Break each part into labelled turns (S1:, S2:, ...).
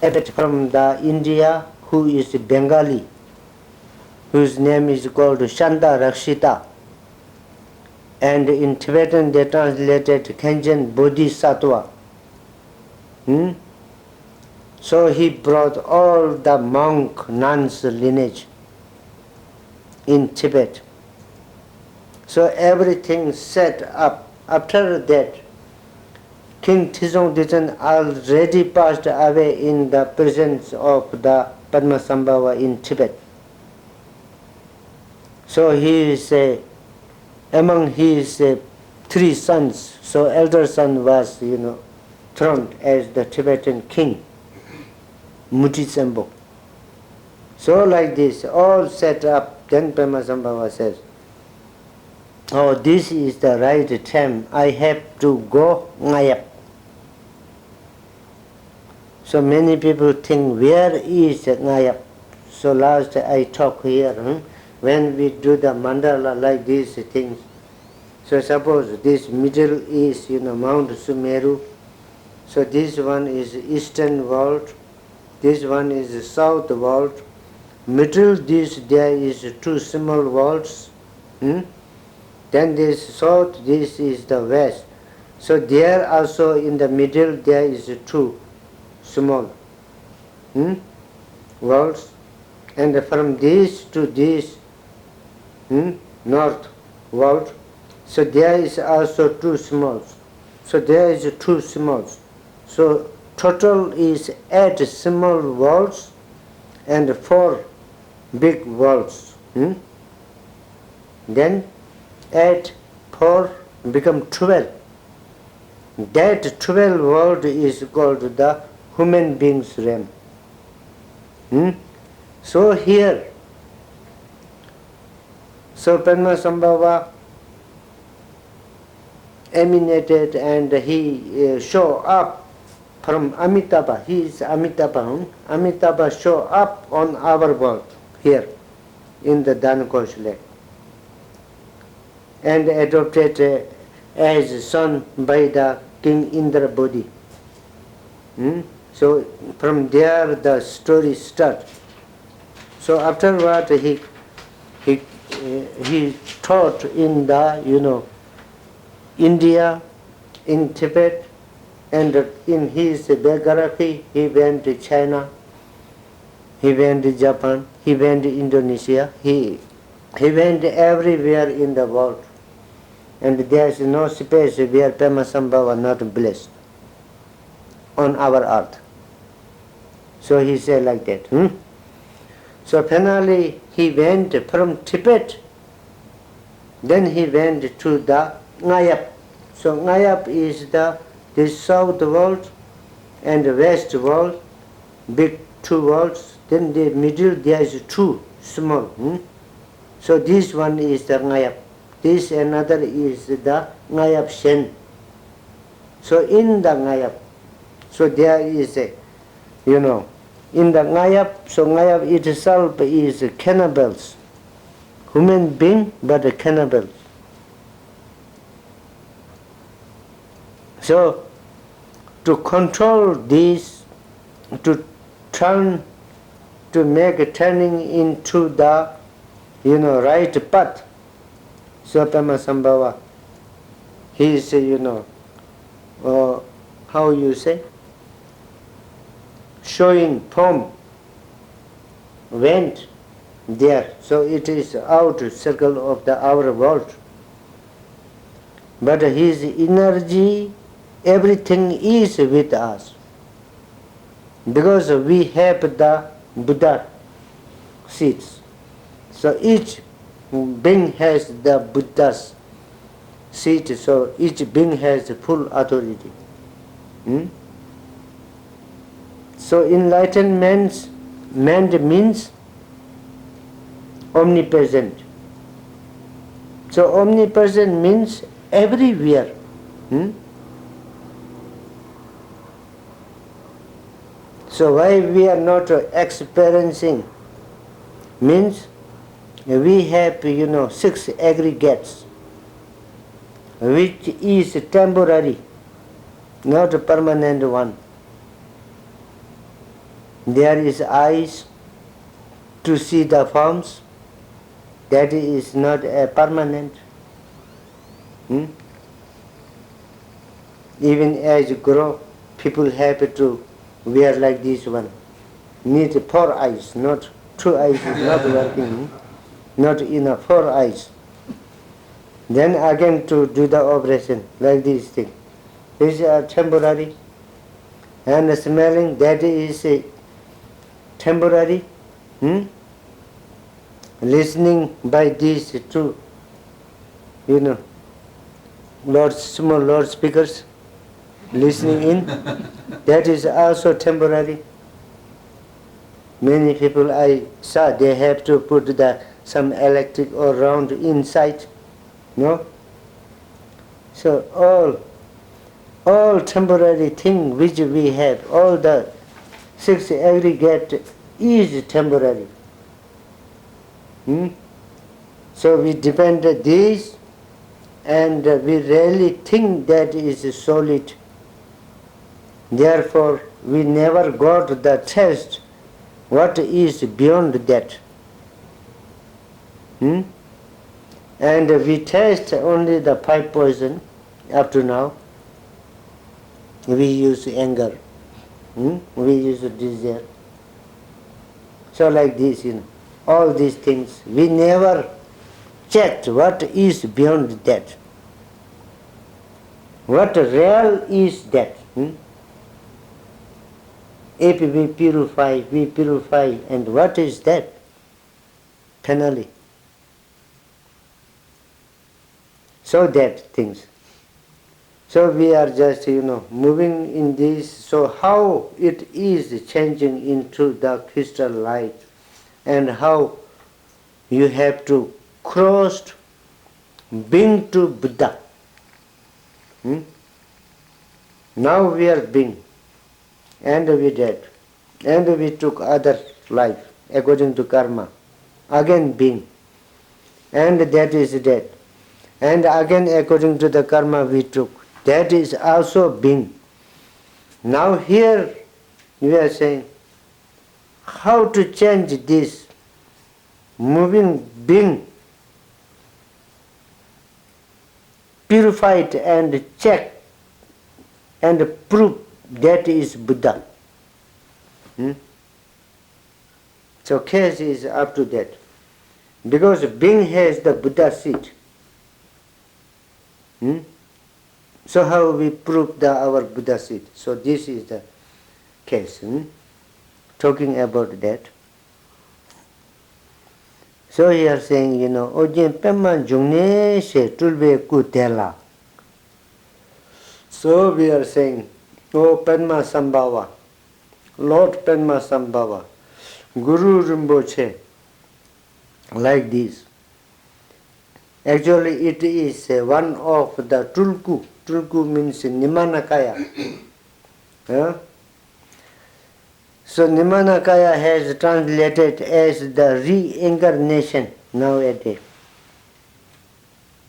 S1: abbot from the India who is Bengali, whose name is called Shanta Rakshita. And in Tibetan they translated Khenchen Bodhisattva. So he brought all the monk nuns lineage in Tibet. So everything set up. After that, King Tizong Ditchen already passed away in the presence of the Padmasambhava in Tibet. So he is among his three sons. So elder son was, throned as the Tibetan king, Mutitsembo. So like this, all set up. Then Padmasambhava says, "Oh, this is the right time. I have to go Ngayap." So many people think, where is Ngayap? So last I talk here, when we do the mandala like these things. So suppose this middle is, Mount Sumeru. So this one is eastern world. This one is south world. Middle there is two small worlds. Then this south, this is the west. So there also in the middle there is two small worlds. And from this to this north world, so there is also two smalls. So there is two smalls. So total is 8 small worlds and 4 big worlds. Then 8, 4 become 12. That 12 world is called the human being's realm. So here, so Padmasambhava emanated and he show up from Amitabha. He is Amitabha. Amitabha show up on our world here in the Danakosh lake and adopted as son by the King Indra body. So from there the story starts. So afterward he taught in the India, in Tibet, and in his biography he went to China, he went to Japan, he went to Indonesia, he went everywhere in the world, and there is no space where Padmasambhava not blessed on our earth. So he said like that. So finally he went from Tibet, then he went to the Ngayap. So Ngayap is the south world and west world, big two worlds. Then the middle there is two small. So this one is the Ngayap. This another is the Ngayap Shen. So in the Ngayap, so there is in the Ngayap, so Ngayap itself is cannibals. Human being, but cannibals. So to control this, to make a turning into the right path, so Padmasambhava, he is how you say, showing form, went there. So it is out circle of our world. But his energy, everything is with us. Because we have the Buddha seeds. So each being has the Buddha's seat, so each being has full authority. So enlightenment means omnipresent. So omnipresent means everywhere. So why we are not experiencing means we have 6 aggregates which is temporary, not a permanent one. There is eyes to see the forms. That is not a permanent. Even as you grow, people have to wear like this one. Need 4 eyes, not 2 eyes is not working. Not enough, 4 eyes. Then again to do the operation, like this thing. This is temporary. And smelling, that is temporary. Listening by these two, small loudspeakers, listening in, that is also temporary. Many people I saw, they have to put some electric or round inside. No? So all temporary thing which we have, all the 6 aggregate is temporary. So we depend on these, and we really think that is solid. Therefore, we never got the test what is beyond that. And we test only the 5 poison up to now. We use anger, we use desire. So like this, all these things, we never checked what is beyond that. What real is that? If we purify, and what is that? Finally. So that things. So we are just, moving in this. So how it is changing into the crystal light, and how you have to cross being to Buddha. Now we are being, and we dead, and we took other life according to karma, again being, and that is dead, and again according to the karma we took, that is also being. Now here we are saying how to change this moving being, purify it and check and prove that is Buddha. So case is up to that. Because being has the Buddha seat. So how we prove our Buddha seat? So this is the case. Talking about that. So he is saying, Ojin Pema Jungne Se Tulbe Kutela. So we are saying, O Padma Sambhava, Lord Padma Sambhava, Guru Rinpoche, like this. Actually it is one of the Tulku. Tulku means Nimanakaya. So Nimanakaya has translated as the reincarnation nowadays.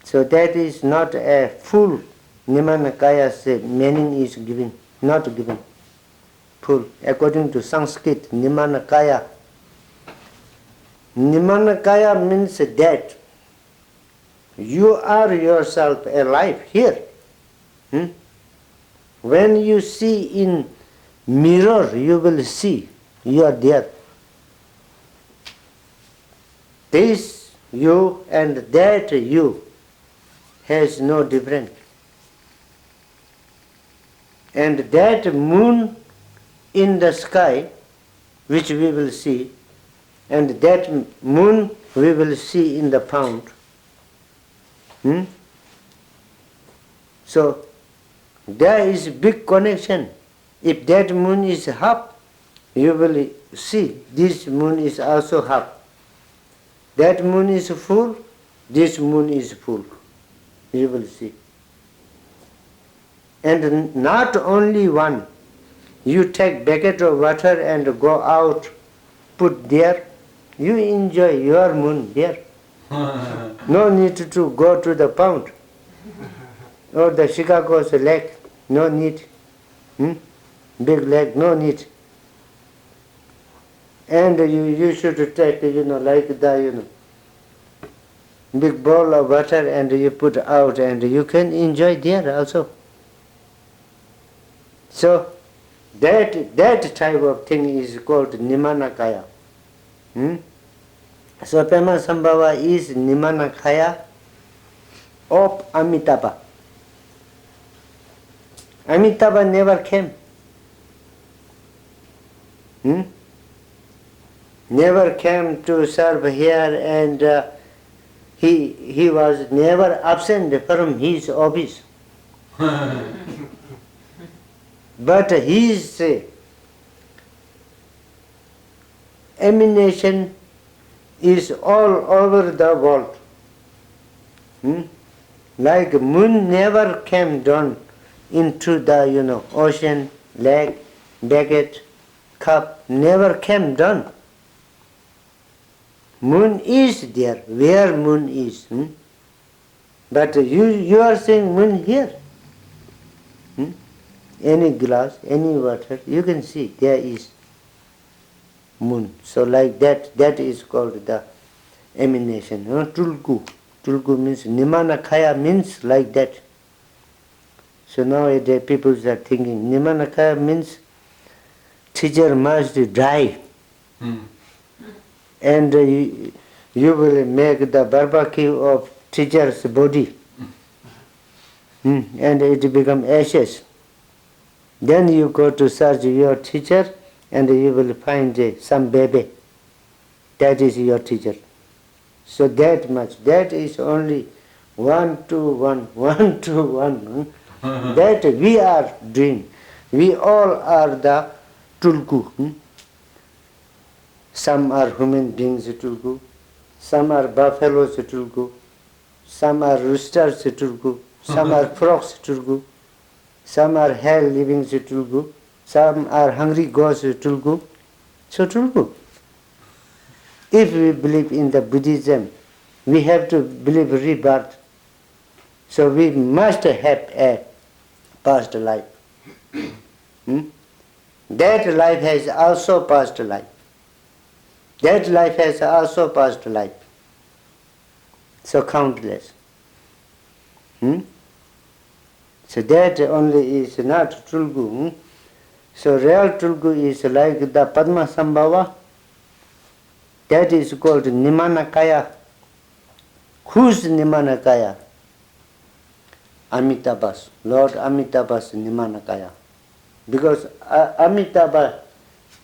S1: So that is not a full Nimanakaya's meaning is given, not given full. According to Sanskrit, Nimanakaya. Nimanakaya means that you are yourself alive here. When you see in mirror, you will see you are there. This you and that you has no difference. And that moon in the sky, which we will see, and that moon we will see in the pond. So there is big connection. If that moon is half, you will see this moon is also half. That moon is full, this moon is full. You will see. And not only one. You take bucket of water and go out, put there, you enjoy your moon there. No need to go to the pond or the Chicago's lake, no need. Big lake, no need. And you should take, like the, big bowl of water and you put out and you can enjoy there also. So that type of thing is called Nimanakaya. So Pema Sambhava is Nimanakaya of Amitabha. Amitabha never came. Never came to serve here, and he was never absent from his office. But his emanation is all over the world. Like moon never came down into the ocean, lake, bucket, cup, never came down. Moon is there, where moon is. But you are saying moon here. Any glass, any water, you can see there is moon. So like that is called the emanation. Tulku. Tulku means Nimanakaya means like that. So nowadays people are thinking Nimanakaya means teacher must die. And you will make the barbecue of teacher's body. And it become ashes. Then you go to search your teacher and you will find some baby. That is your teacher. So that much. That is only 1 to 1, 1 to 1. That we are doing. We all are the tulku. Some are human beings tulku. Some are buffaloes tulku. Some are roosters tulku. Some are frogs tulku. Some are hell living tulku. Some are hungry ghosts tulku. So tulku. If we believe in the Buddhism, we have to believe rebirth. So we must have a past life. That life has also past life. That life has also past life. So countless. So that only is not Tulgu. So real Tulgu is like the Padma Sambhava. That is called Nimanakaya. Who's Nimanakaya? Amitabha's, Lord Amitabha's Nimanakaya. Because Amitabha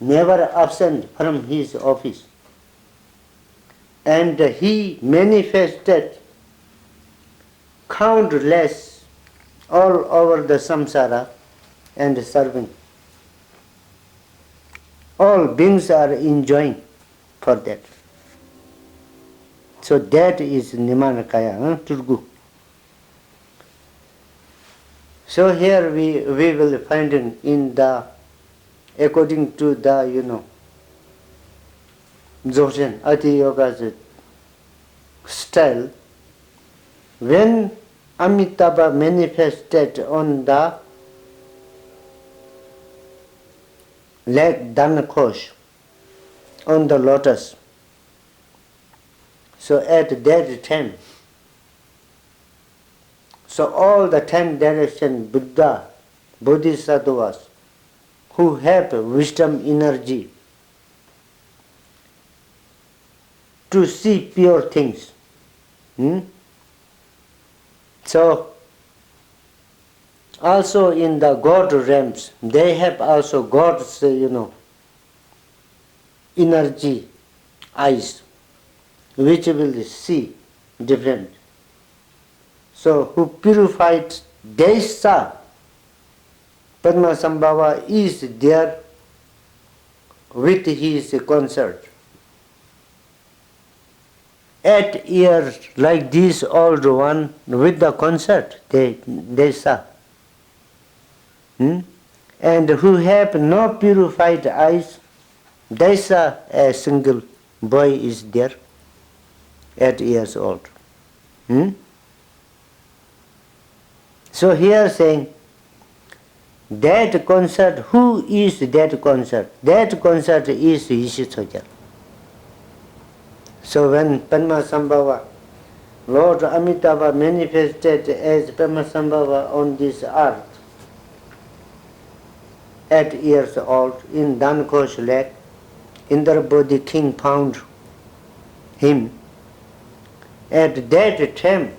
S1: never absent from his office. And he manifested countless all over the samsara and serving. All beings are enjoying for that. So that is Nimanakaya, Turgu. So here we will find in the, according to the, Dzogchen, Ati Yoga's style, when Amitabha manifested on the lake Danakosh, on the lotus, so at that time, so all the 10 direction Buddha, Bodhisattvas, who have wisdom energy to see pure things. So also in the God realms, they have also God's, energy, eyes, which will see different. So who purified Desha, Padma Sambhava is there with his concert. 8 years like this old one with the concert, they saw. And who have no purified eyes, they saw a single boy is there, 8 years old. So here saying, That concert, who is that concert? That concert is Ishitoja. So when Padmasambhava, Lord Amitabha manifested as Padmasambhava on this earth, 8 years old, in Dankosh lake, Indrabodhi king found him. At that time,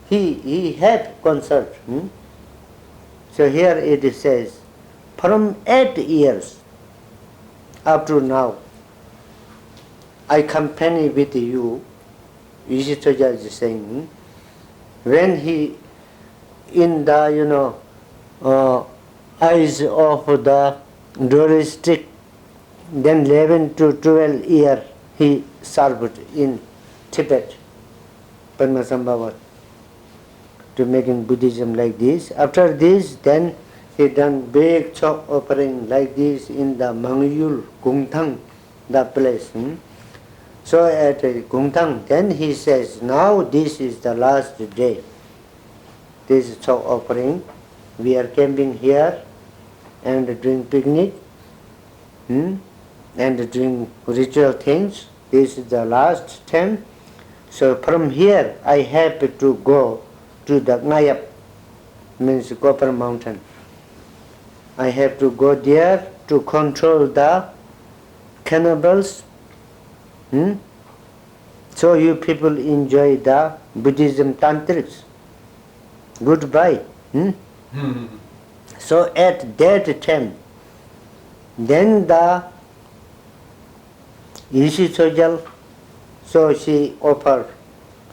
S1: he had concert. So here it says, from 8 years up to now, I accompany with you. Ishitoja is saying, when he in the eyes of the dualistic, then 11 to 12 years he served in Tibet, Padmasambhava, to making Buddhism like this. After this, then he done big chok offering like this in the Mangyul, Gungthang, the place. So at Gungthang, then he says, now this is the last day. This is chok offering. We are camping here and doing picnic and doing ritual things. This is the last time. So from here I have to go to the Ngayap, means Copper Mountain. I have to go there to control the cannibals. So you people enjoy the Buddhism tantrics. Goodbye. So at that time, then the Ishitoja, so she offered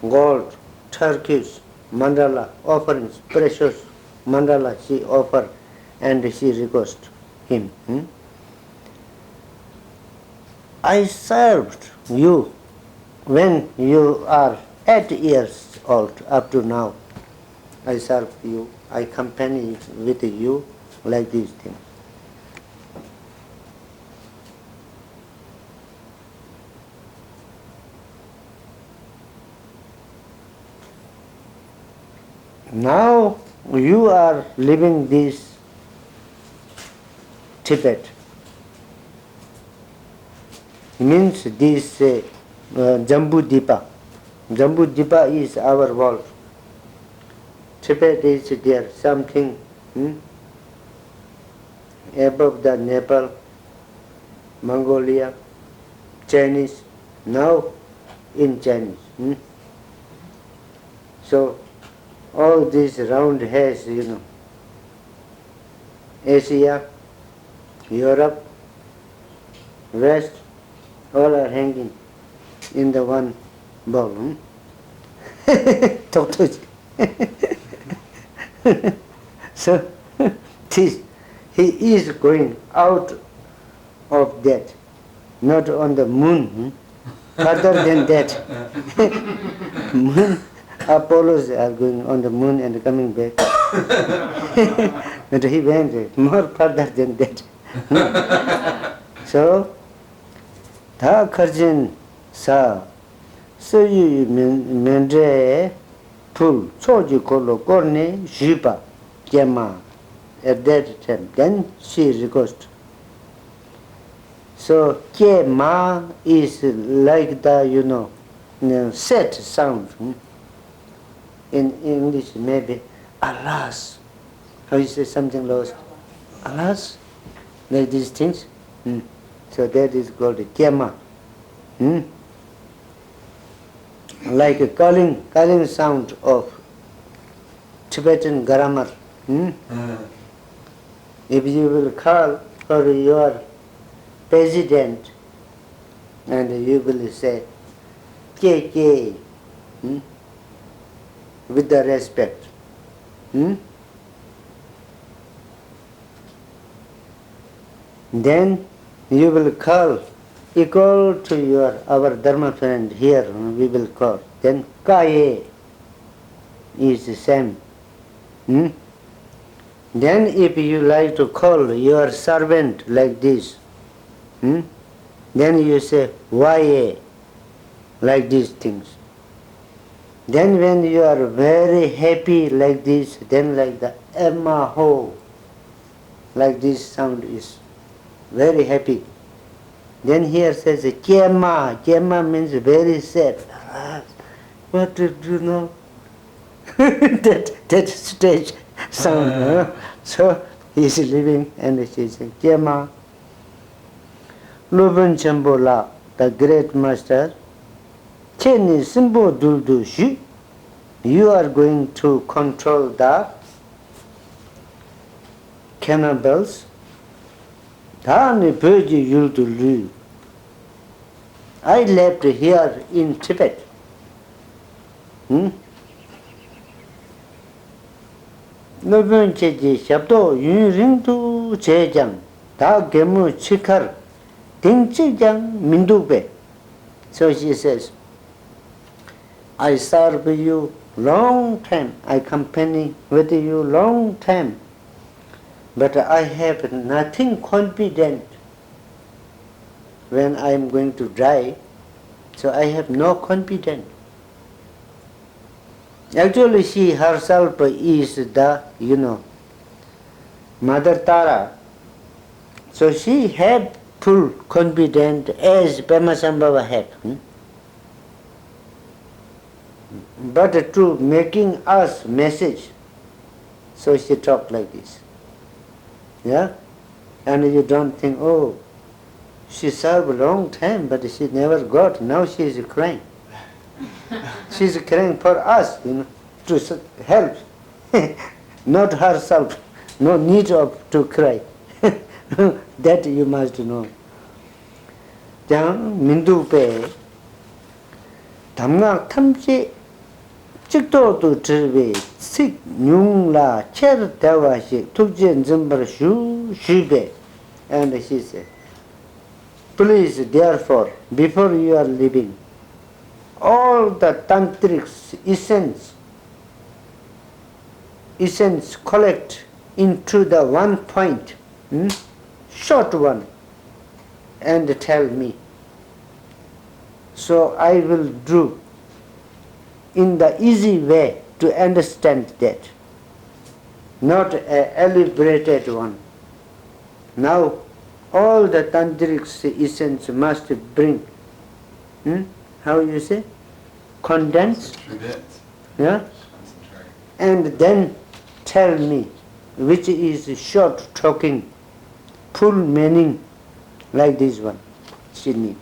S1: gold, turkeys, mandala, offerings, precious mandala she offered, and she requested him. I served you when you are 8 years old up to now. I serve you, I accompany with you like this thing. Now you are living this Tibet. Means this Jambu Dipa. Jambu Dipa is our world. Tibet is there, something above the Nepal, Mongolia, Chinese, now in Chinese. So all this round has, Asia, Europe, West, all are hanging in the one ball. So this, he is going out of that, not on the moon. Further than that, moon, Apollos are going on the moon and coming back. But he went more further than that. So, tha kharjin sa, so you mendre full, soji kolo korne jipa kema at that time. Then she requested. So kema is like the set sound. In English maybe alas. How you say something lost? Alas, like these things. So that is called kema. Like a calling sound of Tibetan grammar. If you will call for your president and you will say KK with the respect. Then you will call equal to our Dharma friend here, we will call. Then Kaye is the same. Then if you like to call your servant like this, then you say Vaye, like these things. Then when you are very happy like this, then like the Emma Ho. Like this sound is very happy. Then here says Kema. Kema means very sad. What did you know? that stage sound. So he is living and she says Kema. Lobun Chambola, the great master, Cheni Simbo Duldu Shi, you are going to control the cannibals. Dhani Pöji Yuldu Lu. I left here in Tibet. Lobun Cheji Shabdo Yun Ringdu Chejang, Da Gemu Chikar. Mindube. So she says, I serve you long time, I accompany with you long time, but I have nothing confident when I am going to die, so I have no confidence. Actually she herself is the, Mother Tara. So she had full confidence as Pemasambhava had. But to making us message, so she talked like this. Yeah? And you don't think, oh, she served a long time, but she never got. Now she is crying. She is crying for us, to help. Not herself. No need to cry. That you must know. Jang Mindupe Tamga Tamche Chikto to Tribe Sik Nyungla Cher Dawa Tukjen Zimbar Shu Shibe. And she said, please, therefore, before you are leaving, all the tantric essence collect into the one point, short one, and tell me. So I will do in the easy way to understand that, not a elaborated one. Now all the tantric essence must bring, how you say, condense, yeah, and then tell me which is short talking, full meaning, like this one she need.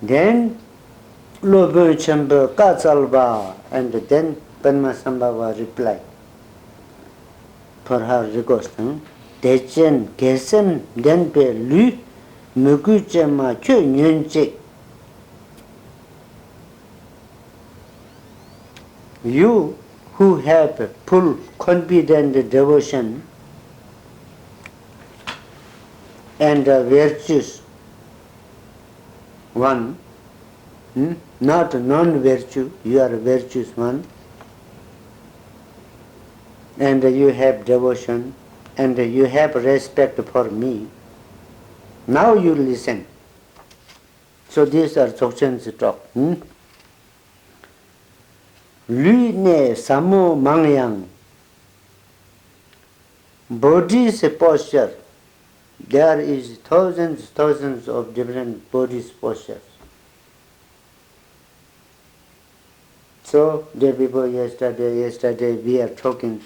S1: Then Lobo Chamber Katsalva, and then Padmasambhava reply for her request. Dechen Gesem Denpe Lu Muguchema Chu Nyunche. You who have full confident devotion and virtues, one, not non-virtue, you are virtuous one, and you have devotion, and you have respect for me. Now you listen. So these are Dzogchen's talk. Lui ne samo mangyang. Body's posture. There is thousands of different bodies postures. So day before yesterday we are talking.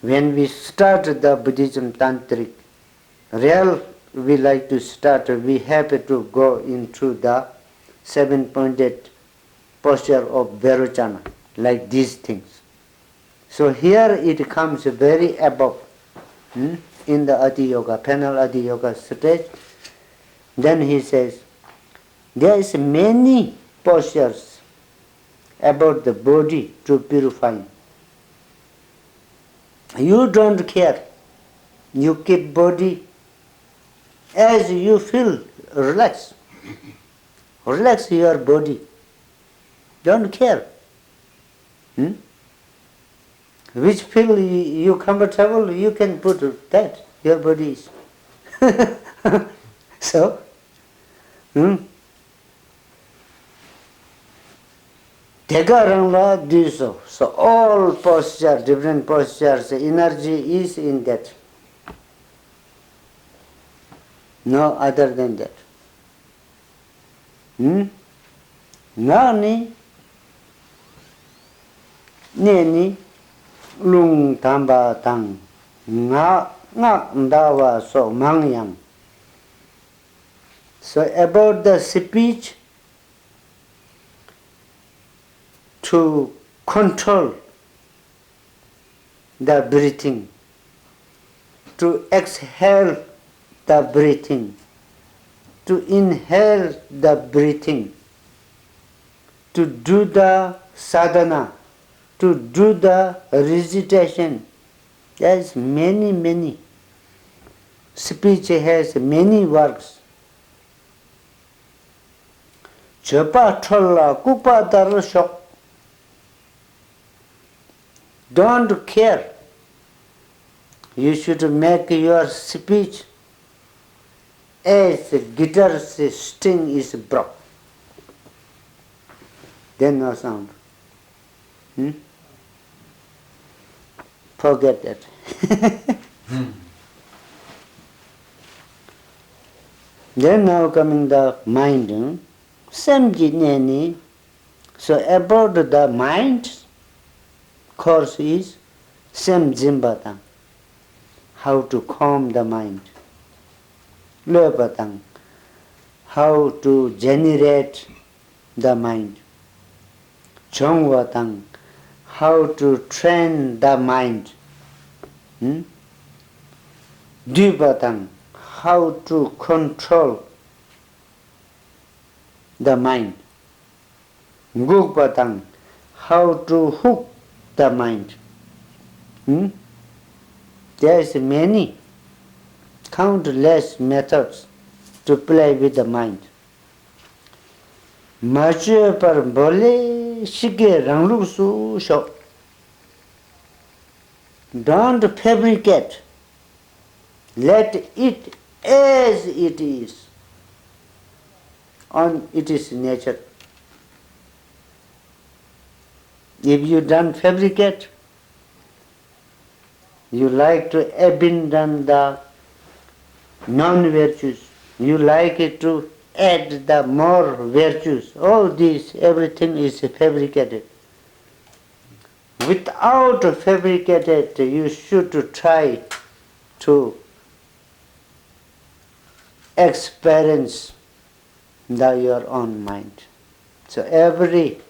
S1: When we start the Buddhism Tantric, real we like to start, we have to go into the 7-pointed posture of Vairocana, like these things. So here it comes very above, in the Adi Yoga, panel Adi Yoga stage. Then he says, there is many postures about the body to purify. You don't care. You keep body as you feel. Relax. Relax your body. Don't care. Which feel you comfortable, you can put that, your body is. So, Degarangla do so. So all posture, different postures, energy is in that. No other than that. Nani, neni, lung tamba tang, ngak dawa so mangyang. So about the speech, to control the breathing, to exhale the breathing, to inhale the breathing, to do the sadhana, to do the recitation. There is many. Speech has many works. Japa tholla kupa dar shok. Don't care. You should make your speech as guitar's string is broke. Then no sound. Forget that. Then now coming the mind. Samjineni. So about the mind course is samjimbata. How to calm the mind. Lepatang. How to generate the mind. Chongwatang. How to train the mind. Dvipatang. How to control the mind. Gupatang. How to hook the mind. There is many, countless methods to play with the mind. Maje par bole shige rangluk su sho. Don't fabricate. Let it as it is on its nature. If you don't fabricate, you like to abandon the non-virtues. You like it to add the more virtues. All this, everything is fabricated. Without fabricated, you should try to experience your own mind. So every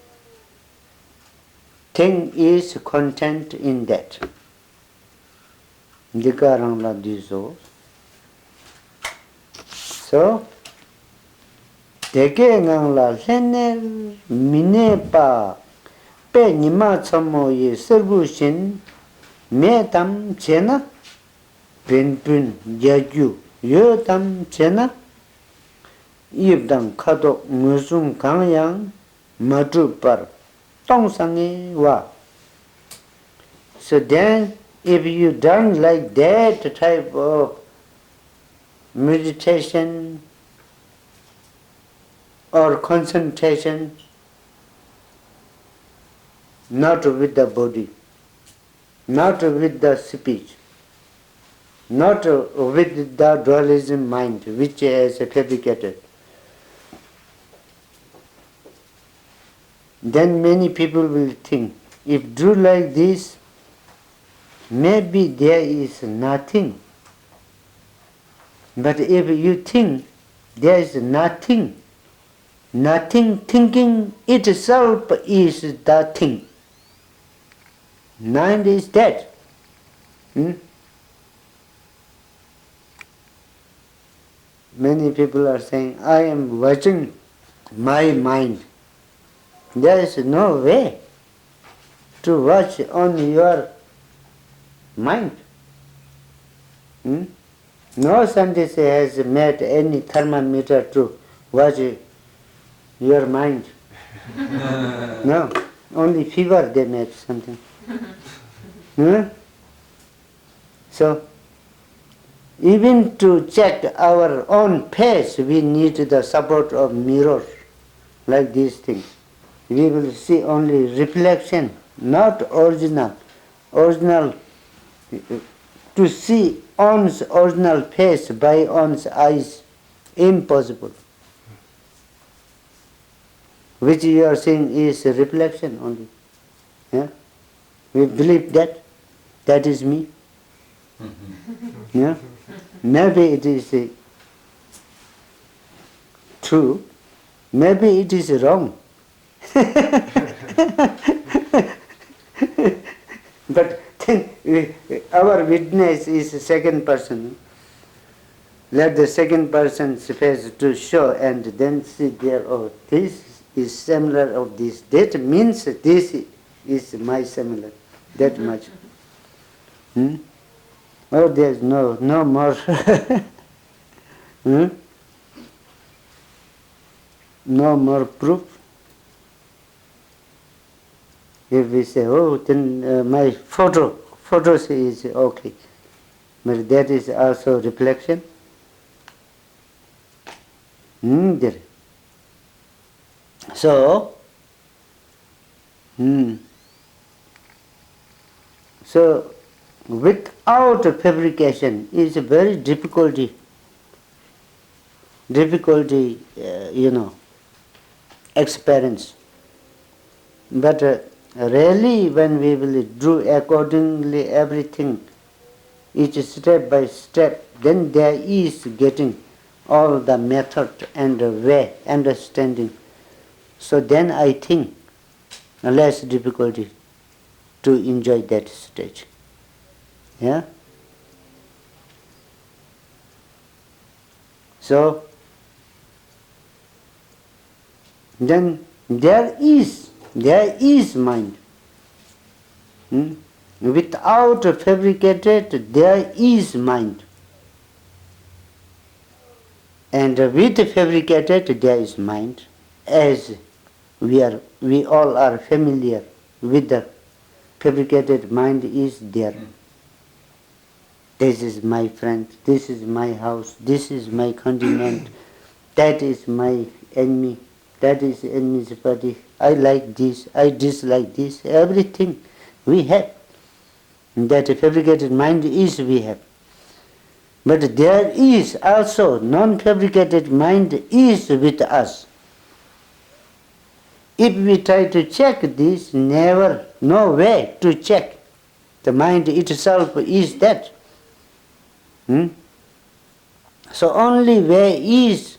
S1: thing is content in that. Dikarangla diso. So, deke ngangla lene mine pa pe nima tsamo ye serbu shin me tam chena pen yagyu yo tam chena yibdang kato ngusung kangyang matu par tong sangi wa. So then, if you done like that type of meditation or concentration, not with the body, not with the speech, not with the dualism mind which is fabricated, then many people will think, if do like this, maybe there is nothing. But if you think there is nothing, nothing thinking itself is the thing. Mind is dead. Many people are saying, I am watching my mind. There is no way to watch on your mind. No scientist has made any thermometer to watch your mind. No, only fever they made something. So, even to check our own pace, we need the support of mirrors, like these things. we will see only reflection, not original. Original, to see one's original face by one's eyes, impossible. Which you are seeing is a reflection only. Yeah? We believe that. That is me. Yeah? Maybe it is true. Maybe it is wrong. But then our witness is the second person. Let the second person's face to show and then see there, oh, this is similar of this. That means this is my similar. That much. Oh, there's no more. No more proof. If we say, oh, then my photos is okay. But that is also reflection. There. So, so without fabrication is a very difficulty, experience. But really when we will do accordingly everything, each step by step, then there is getting all the method and the way, understanding. So then I think less difficulty to enjoy that stage. Yeah? So then there is mind. Without fabricated, there is mind. And with fabricated, there is mind. As we all are familiar with the fabricated mind is there. This is my friend, this is my house, this is my continent, that is my enemy, that is enemy's party. I like this, I dislike this, everything we have. That fabricated mind is we have. But there is also non-fabricated mind is with us. If we try to check this, never, no way to check. The mind itself is that. So only way is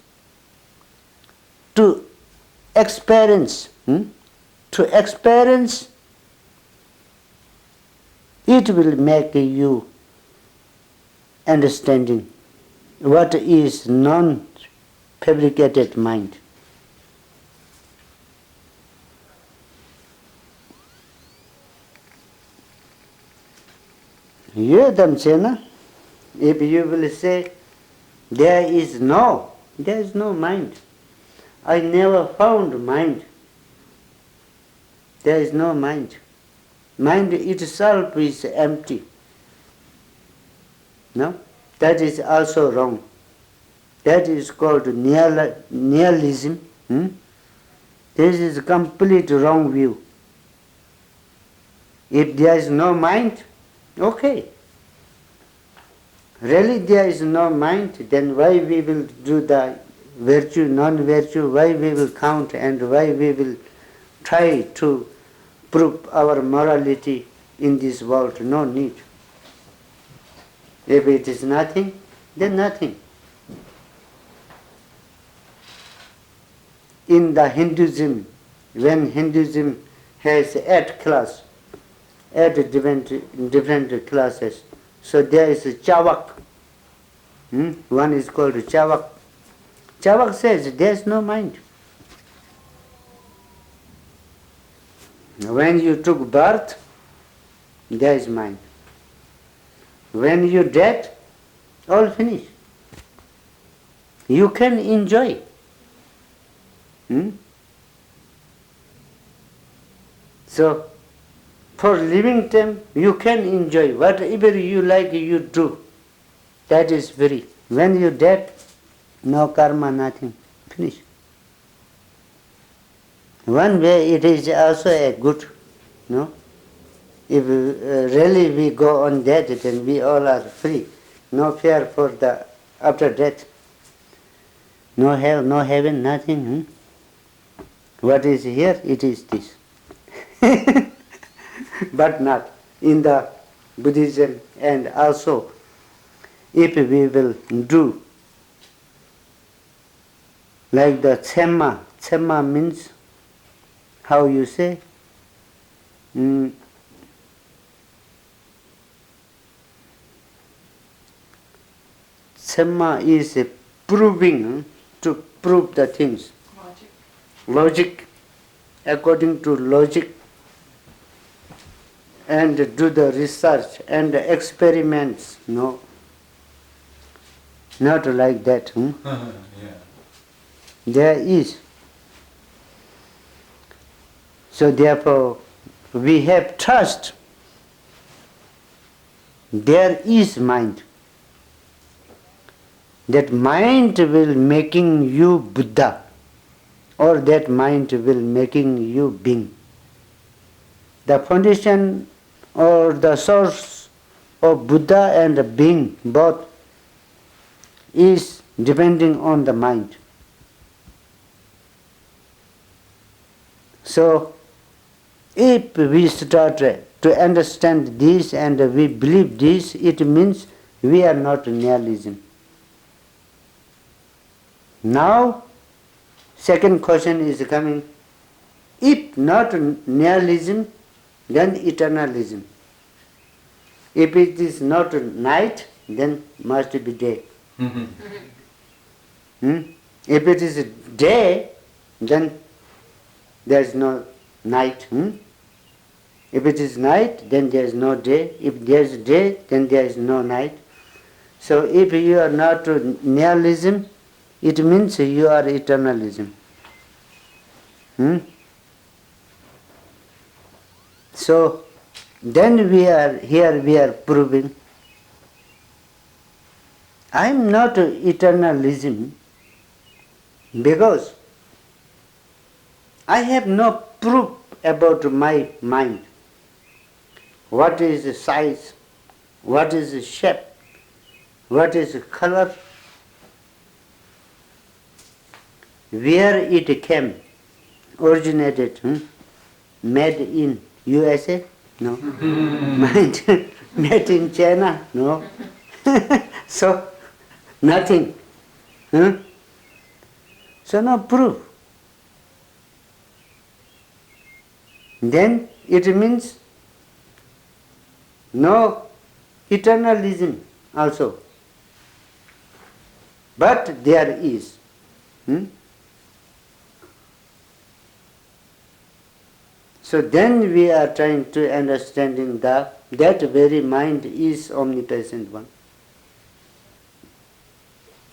S1: to experience. To experience, it will make you understanding what is non-fabricated mind. You them say, na? If you will say there is no mind. I never found mind. There is no mind. Mind itself is empty. No? That is also wrong. That is called nihilism. This is a complete wrong view. If there is no mind, okay. Really there is no mind, then why we will do the virtue, non-virtue, why we will count and why we will try to prove our morality in this world? No need. If it is nothing, then nothing. In the Hinduism, when Hinduism has 8 different classes, so there is a Chavak. One is called Chavak. Chavak says there is no mind. When you took birth, there is mind. When you dead, all finished. You can enjoy. So, for living time, you can enjoy whatever you like, you do. That is free. When you dead, no karma, nothing. Finish. One way it is also a good, no? If really we go on that, then we all are free. No fear for the after death. No hell, no heaven, nothing. What is here, it is this. But not in the Buddhism. And also, if we will do like the Tsemma means, how you say? Tsemma is proving, to prove the things. Logic, according to logic, and do the research and experiments, no? Not like that.
S2: Yeah.
S1: There is. So therefore, we have trust. There is mind. That mind will making you Buddha, or that mind will making you being. The foundation or the source of Buddha and being both is depending on the mind. So, if we start to understand this and we believe this, it means we are not nihilism. Now, second question is coming. If not nihilism, then eternalism. If it is not night, then must be day. If it is day, then there is no night. If it is night, then there is no day. If there is day, then there is no night. So if you are not nihilism, it means you are eternalism. So then we are proving I am not eternalism because I have no proof about my mind. What is the size? What is the shape? What is the color? Where it came, originated, made in USA? No. Made in China? No. So, nothing. So, no proof. Then it means no eternalism also. But there is. So then we are trying to understanding that very mind is omnipresent one.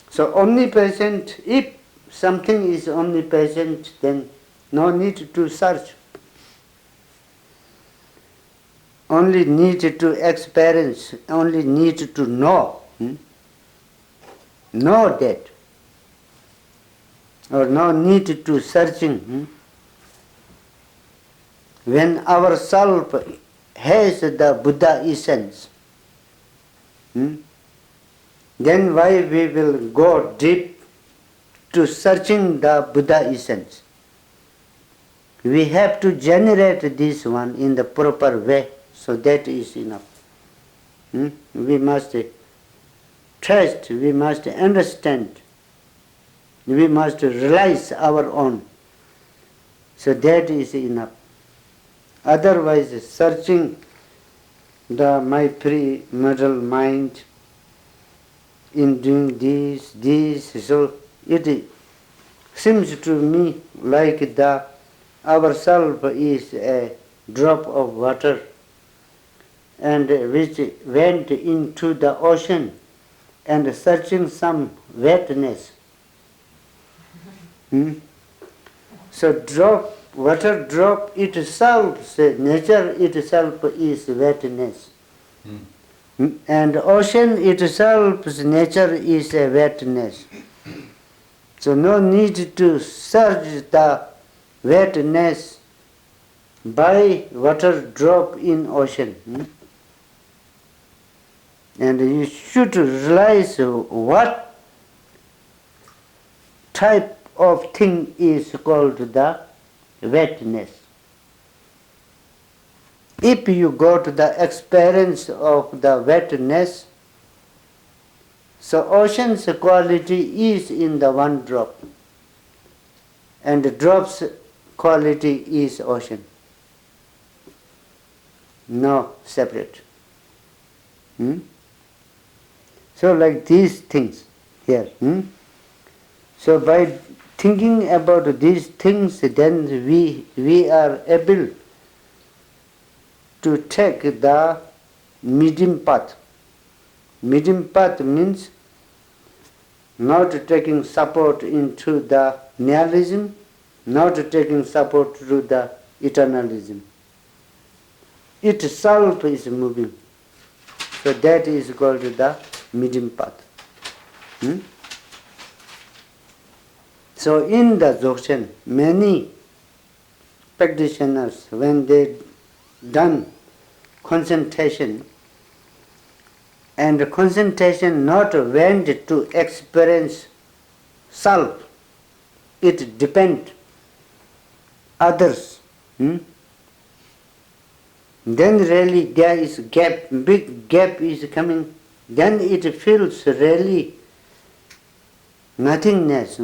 S1: So omnipresent, if something is omnipresent, then no need to search. Only need to experience, only need to know. Know that. Or no need to searching. When our self has the Buddha essence, then why we will go deep to searching the Buddha essence? We have to generate this one in the proper way, so that is enough. We must trust, we must understand, we must realize our own. So that is enough. Otherwise, searching my pre-model mind in doing this, so it seems to me like our self is a drop of water and which went into the ocean and searching some wetness. So water drop itself, nature itself is wetness. And ocean itself's nature is a wetness. So no need to search the wetness by water drop in ocean. And you should realize what type of thing is called the wetness. If you got the experience of the wetness, so ocean's quality is in the one drop, and the drop's quality is ocean. No separate. So like these things here. So by thinking about these things, then we are able to take the medium path. Medium path means not taking support into the nihilism, not taking support to the eternalism. Itself is moving. So that is called the medium path. So in the Dzogchen, many practitioners, when they done concentration, and concentration not went to experience self, it depends others. Then really there is gap, big gap is coming, then it feels really nothingness.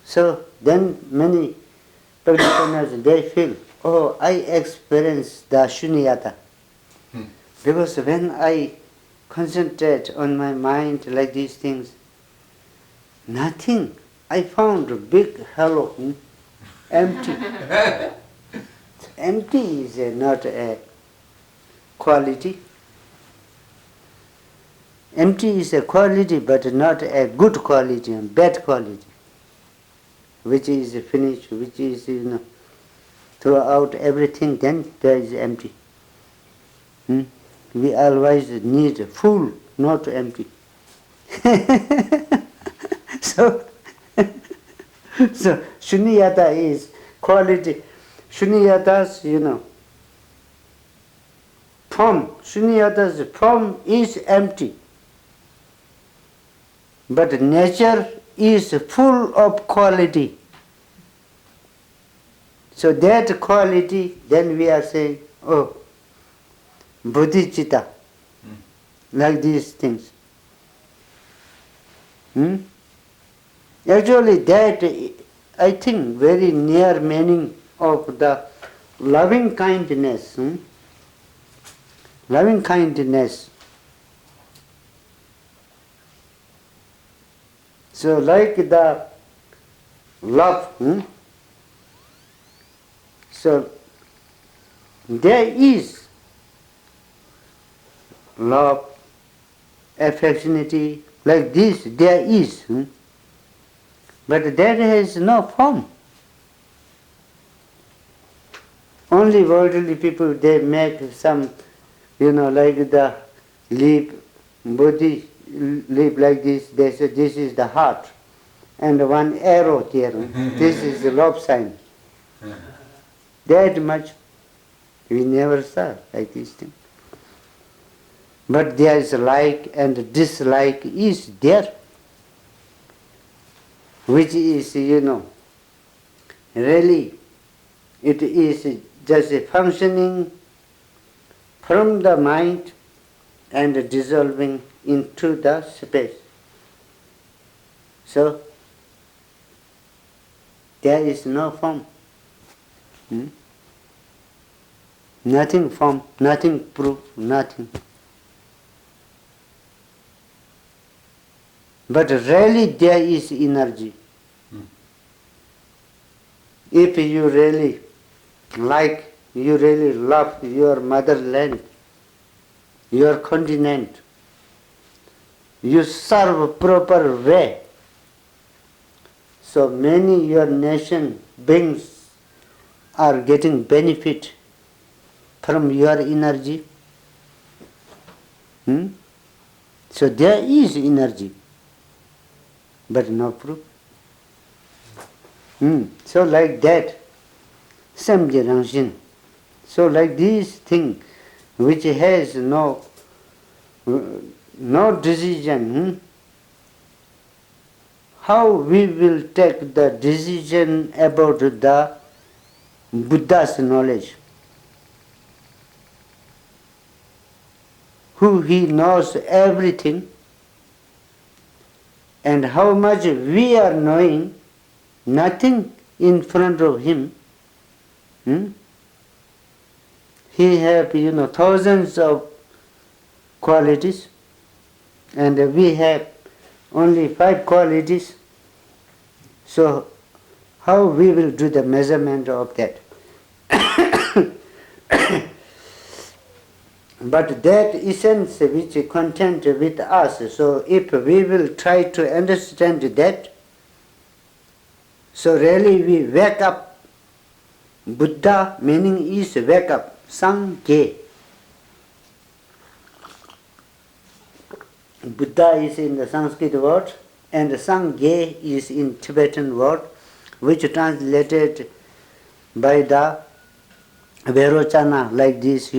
S1: So then many practitioners, they feel, oh, I experience the shunyata. Because when I concentrate on my mind like these things, nothing. I found a big hollow, empty. Empty is not a quality. Empty is a quality, but not a good quality, a bad quality, which is finished, which is, throughout everything, then there is empty. We always need full, not empty. So shunyata is quality. Shunyata's, form. Shunyata's form is empty. But nature is full of quality. So that quality, then we are saying, oh, bodhicitta, like these things. Actually, that I think very near meaning of the loving kindness. Loving kindness. So like the love, so there is love, affectionity, like this, there is. But that has no form. Only worldly people, they make some, like the leaf, body leaf like this, they say this is the heart. And one arrow here, this is the love sign. That much we never saw like this thing. But there is like and dislike is there, which is, really, it is just a functioning from the mind and dissolving into the space. So, there is no form. Nothing form, nothing proof, nothing. But really there is energy. If you really like, you really love your motherland, your continent, you serve proper way, so many your nation beings are getting benefit from your energy. So there is energy, but no proof. So like that, Samje Rangshin. So like this thing which has no decision, how we will take the decision about the Buddha's knowledge? Who he knows everything, and how much we are knowing nothing in front of him. He have thousands of qualities, and we have only 5 qualities. So how we will do the measurement of that? But that essence which content with us, so if we will try to understand that, so really we wake up. Buddha meaning is wake up, Sangye. Buddha is in the Sanskrit word, and Sangye is in Tibetan word, which translated by the Verochana like this,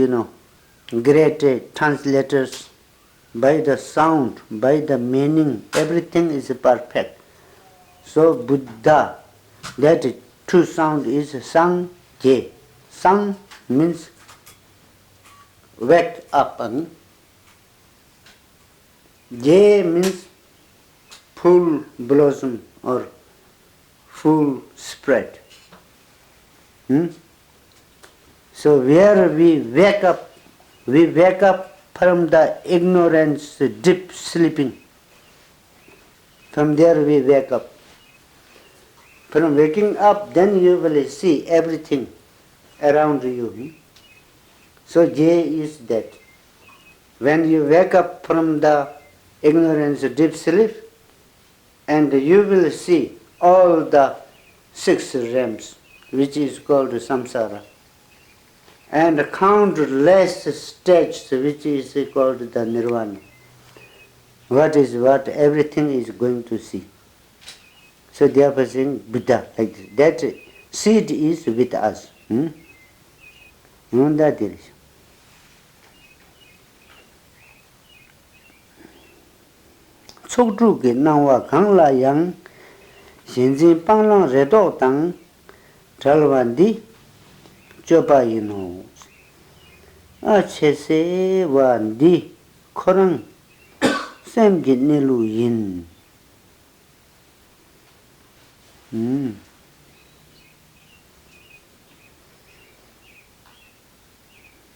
S1: great translators, by the sound, by the meaning, everything is perfect. So Buddha, that true sound is Sangye. Sang means wake up. J means full blossom or full spread. So where we wake up from the ignorance, deep sleeping. From there we wake up. From waking up, then you will see everything around you. So J is that. When you wake up from the ignorance, deep sleep, and you will see all the 6 realms, which is called samsara, and countless states, which is called the nirvana. What everything is going to see. So therefore saying Buddha like this. That seed is with us. That is. Chok ke nangwa kang la yang shinjin pang lang redo tang chalwan di chopa yino. A che se wan di korang sem git nilu yin.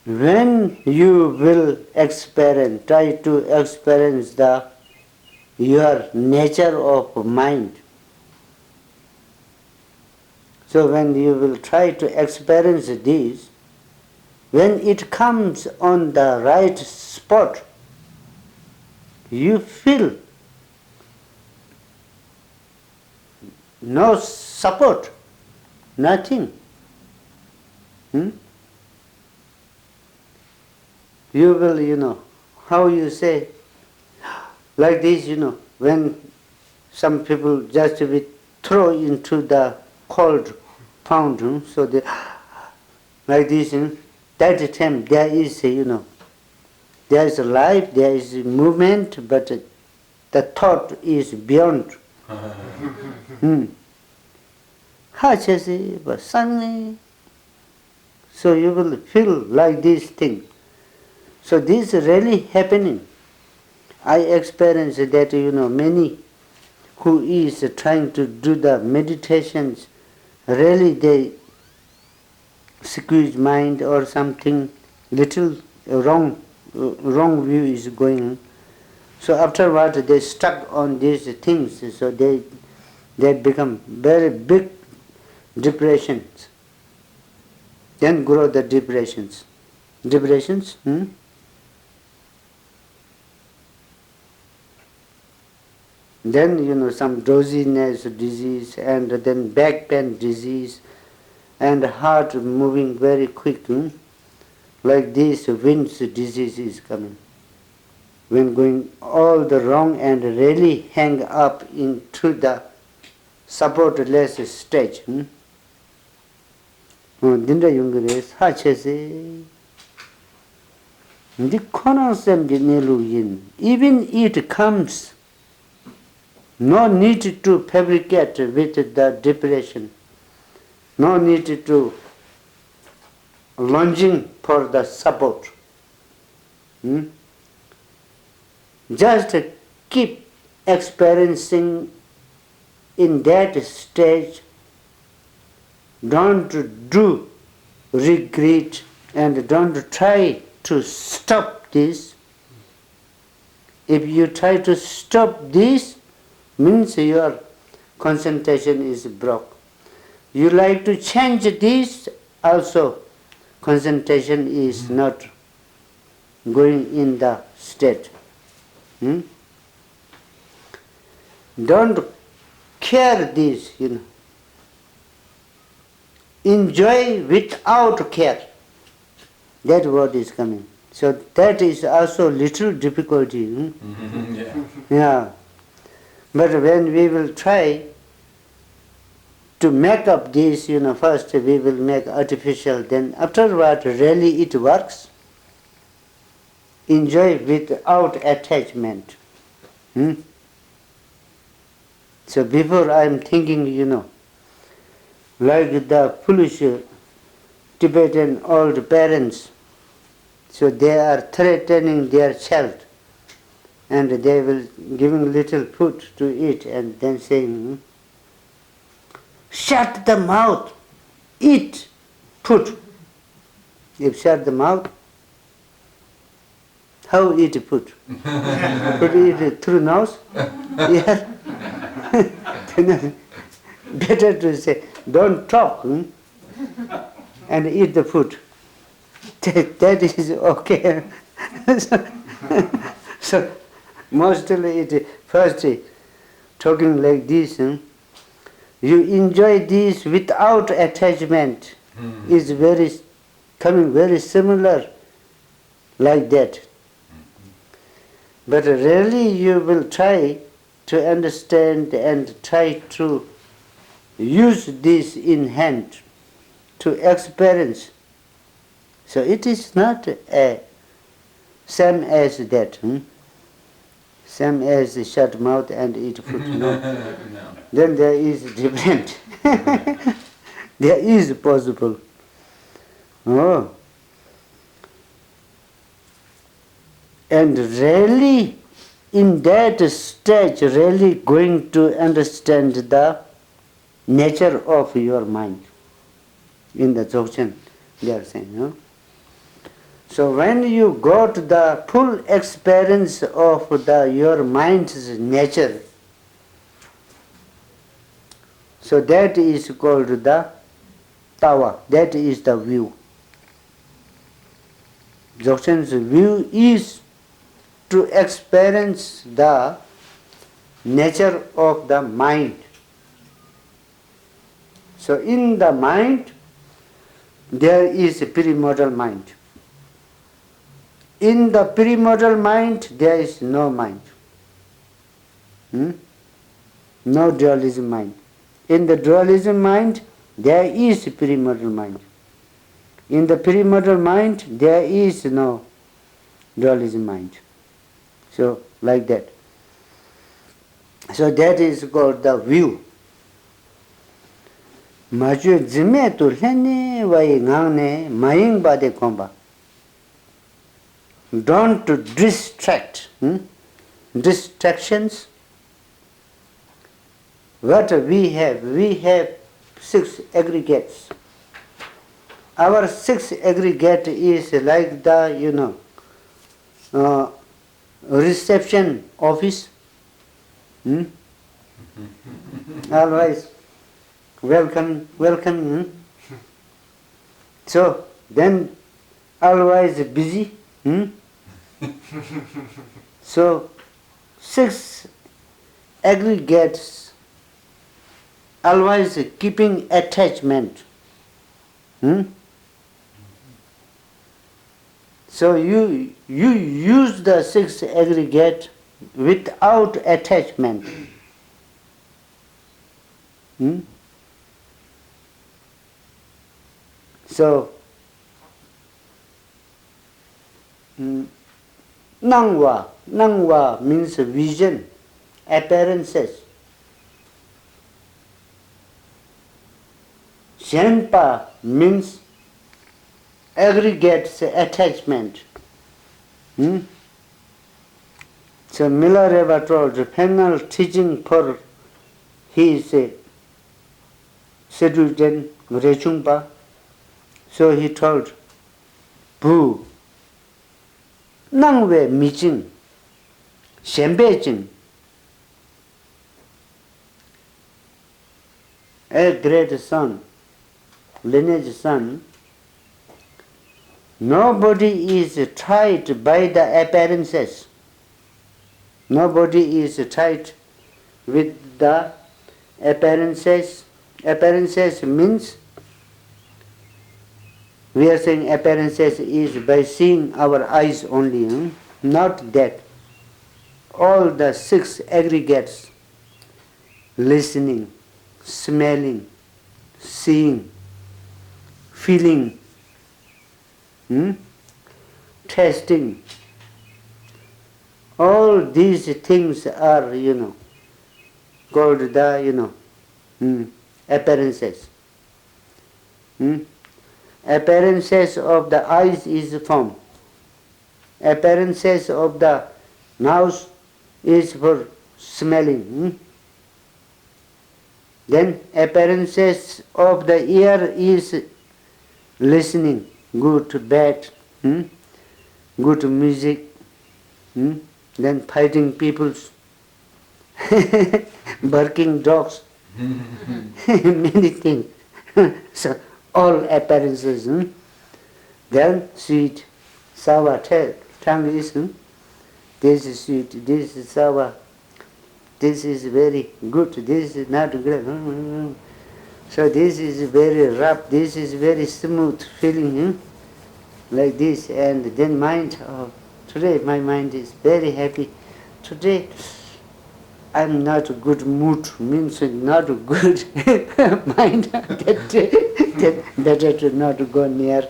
S1: When you will try to experience your nature of mind. So when you will try to experience this, when it comes on the right spot, you feel no support, nothing. You will, how you say, like this, when some people just will throw into the cold fountain, so they, like this, that time there is, there is life, there is movement, but the thought is beyond. So you will feel like this thing. So this is really happening. I experienced that, many who is trying to do the meditations, really they squeeze mind or something, little wrong view is going on. So afterward they stuck on these things, so they become very big depressions. Then grow the depressions. Depressions? Then, some drowsiness disease, and then back pain disease, and heart moving very quick. Like this, winds disease is coming. When going all the wrong and really hang up into the supportless stage. Dinda Yungre, such as the concept even it comes, no need to fabricate with the depression, no need to lunging for the support. Just keep experiencing in that stage. Don't do regret and don't try to stop this. If you try to stop this, means your concentration is broke. You like to change this, also concentration is not going in the state. Don't care this, Enjoy without care. That word is coming. So that is also little difficulty. Yeah. But when we will try to make up this, first we will make artificial, then afterward really it works. Enjoy without attachment. So before I am thinking, like the foolish Tibetan old parents, so they are threatening their child and they will giving little food to eat and then saying, shut the mouth, eat food. If shut the mouth, how eat food? Could eat through nose? Yeah. Better to say, don't talk and eat the food. That is okay. So mostly first talking like this, you enjoy this without attachment is coming very similar like that. But really you will try to understand and try to use this in hand to experience. So it is not same as that. Same as shut mouth and eat food. No. No. Then there is different. There is possible. Oh. And really in that stage really going to understand the nature of your mind. In the Dzogchen they are saying. So when you got the full experience of your mind's nature, so that is called the Dawa, that is the view. Dzogchen's view is to experience the nature of the mind. So in the mind, there is a primordial mind. In the primordial mind, there is no mind. No dualism mind. In the dualism mind, there is primordial mind. In the primordial mind, there is no dualism mind. So, like that. So that is called the view. Maju zime tu lene vai ngangne maying bade komba. Don't distract. Distractions. What we have 6 aggregates. Our 6 aggregate is like the, reception office. Always welcome. So then always busy. So 6 aggregates always keeping attachment. So you use the 6 aggregate without attachment. Hmm? So, Nangwa means vision, appearances. Shenpa means aggregates attachment. Hmm? So Miller ever told the final teaching for his student Rechungpa. So he told, Bu, Nangwe Mijing, Shenbejing, a great son, lineage son, nobody is tried by the appearances. Nobody is tried with the appearances. Appearances means, we are saying appearances is by seeing our eyes only, not that. All the six aggregates, listening, smelling, seeing, feeling, tasting, all these things are, called the, appearances. Appearances of the eyes is form. Appearances of the nose is for smelling. Then appearances of the ear is listening, good, bad, good music, then fighting peoples, barking dogs, many things. So all appearances. Then sweet, sour tongue is, this is sweet, this is sour, this is very good, this is not good. So this is very rough, this is very smooth feeling, like this. And then mind, today my mind is very happy. Today I'm not a good mood, means not a good mind. That better to not go near.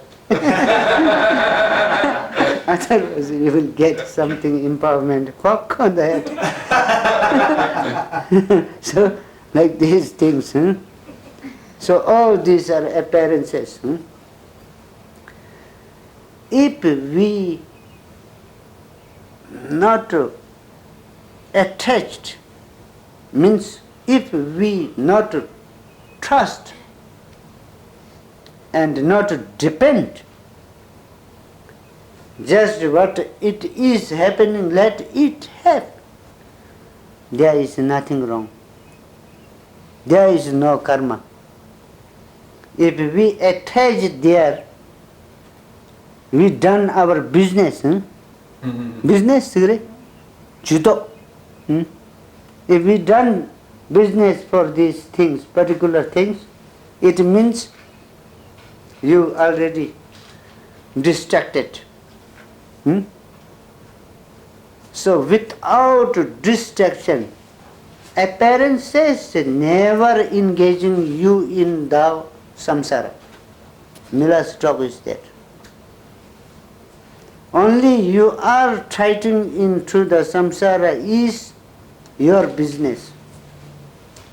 S1: Otherwise you will get something empowerment, fuck on the head. So like these things. So all these are appearances. If we not attached, means if we not trust and not depend, just what it is happening, let it happen. There is nothing wrong. There is no karma. If we attach there, we done our business. Business, judo. If we done business for these things, particular things, it means you already distracted. So without distraction, appearances never engaging you in the samsara. Miller's talk is that. Only you are fighting into the samsara is your business,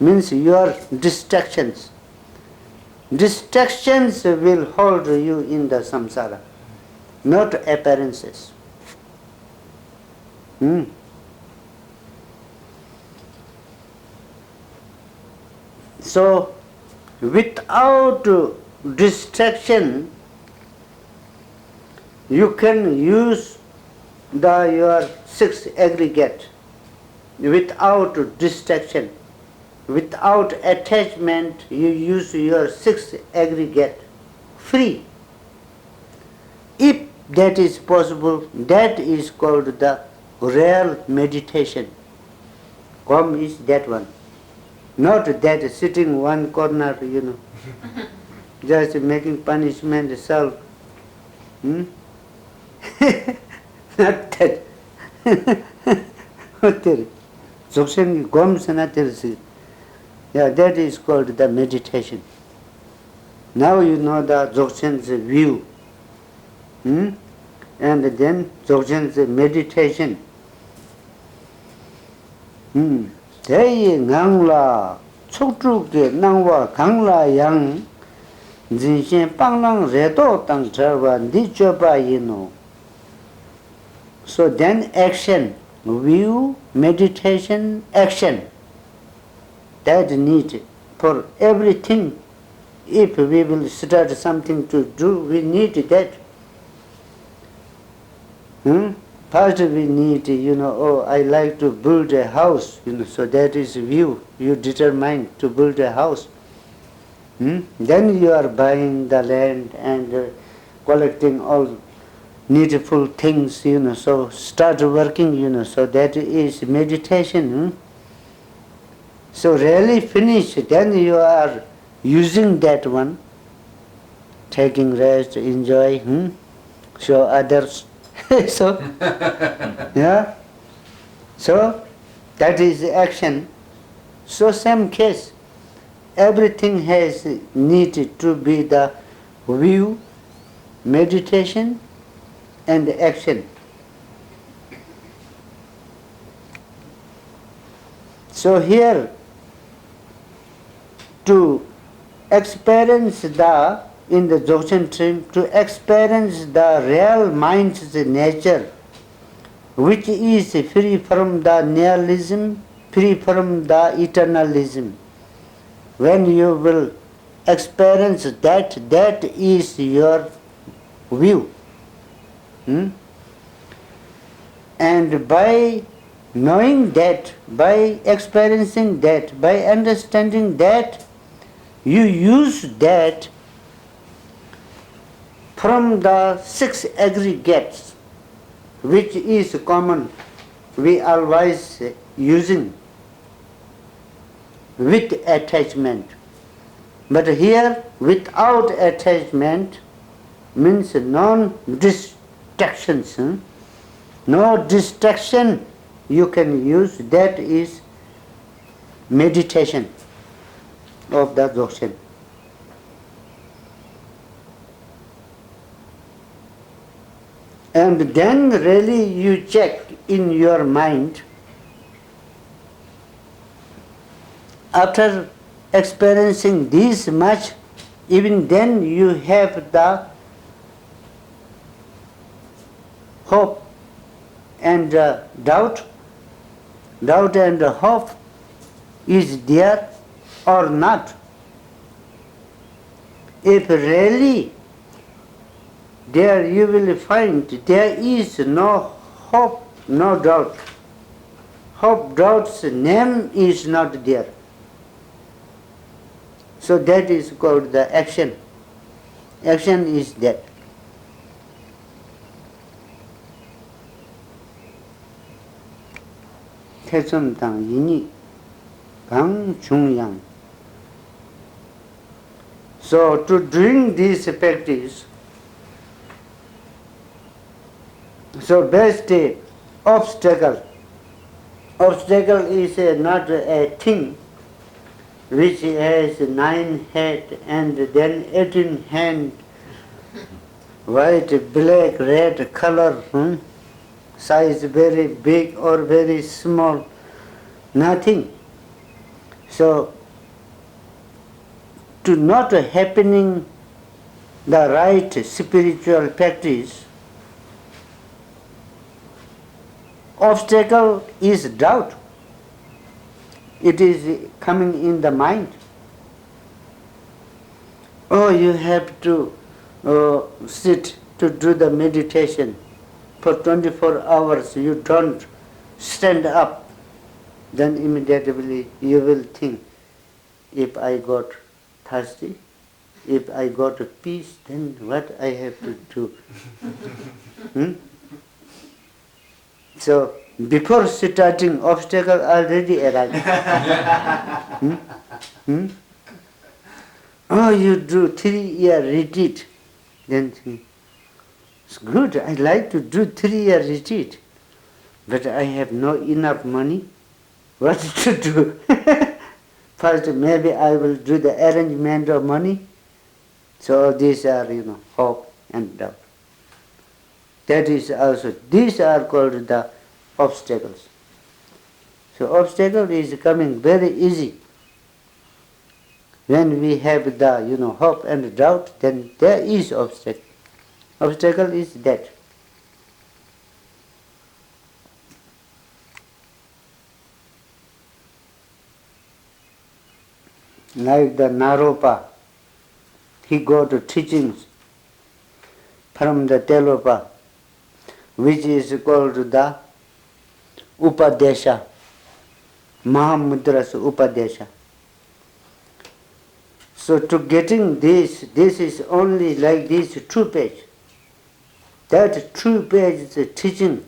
S1: means your distractions. Distractions will hold you in the samsara, not appearances. So, without distraction, you can use your six aggregate without distraction. Without attachment, you use your six aggregate free. If that is possible, that is called the real meditation. Come is that one. Not that sitting one corner, just making punishment solve. Not that. What there? Zoksen gom sana tersi. Yeah, that is called the meditation. Now you know the Dzogchen's view. And then Dzogchen's meditation. Thế ngang là chúc trụ ke nang wa khang la yang jin shen pang lang re to tang tra wa di cho ba yin no. So then action, view, meditation, action. That need for everything. If we will start something to do, we need that. First we need, I like to build a house, so that is view. You determine to build a house. Then you are buying the land and collecting all needful things, so start working, so that is meditation. So really finish, then you are using that one, taking rest, enjoy, show others. So, yeah. So that is action. So same case, everything has needed to be the view, meditation, and action. So here, to experience in the Dzogchen stream, to experience the real mind's nature, which is free from the nihilism, free from the eternalism. When you will experience that, that is your view. And by knowing that, by experiencing that, by understanding that, you use that from the 6 aggregates, which is common, we always using with attachment. But here, without attachment means non-distractions. No distraction you can use, that is meditation of the Dzogchen. And then really you check in your mind, after experiencing this much, even then you have the hope and doubt. Doubt and hope is there or not. If really there you will find there is no hope, no doubt. Hope, doubt's name is not there. So that is called the action. Action is that. 태som당 이니 강중양. So to doing this practice, so best obstacle. Obstacle is not a thing which has 9 head and then 18 hand, white, black, red color, size very big or very small, nothing. So to not happening the right spiritual practice, obstacle is doubt. It is coming in the mind. Oh, you have to sit to do the meditation for 24 hours. You don't stand up. Then immediately you will think, if I got thirsty, if I got peace, then what I have to do? So before starting, obstacle already arrived. Oh, you do 3-year retreat. Then think, it's good, I like to do 3-year retreat, but I have no enough money. What to do? first maybe I will do the arrangement of money. So these are, hope and doubt. That is also, these are called the obstacles. So obstacle is coming very easy. When we have the, hope and doubt, then there is obstacle. Obstacle is that. Like the Naropa, he got teachings from the Telopa, which is called the Upadesha, Mahamudra's Upadesha. So to getting this is only like this 2 page. That 2 page is teaching.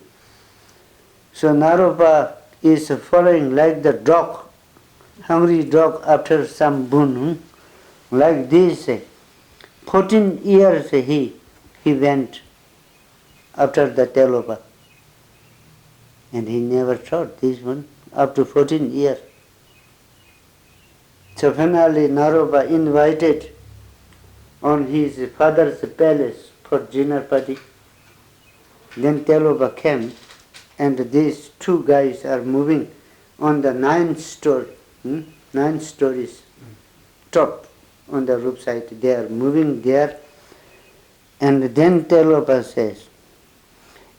S1: So Naropa is following like the dog, hungry dog after some boon. Like this, 14 years he went after the Telopa. And he never taught this one up to 14 years. So finally Naropa invited on his father's palace for dinner party. Then Telopa came, and these 2 guys are moving on the 9 stories top on the roof side. They are moving there, and then Telopa says,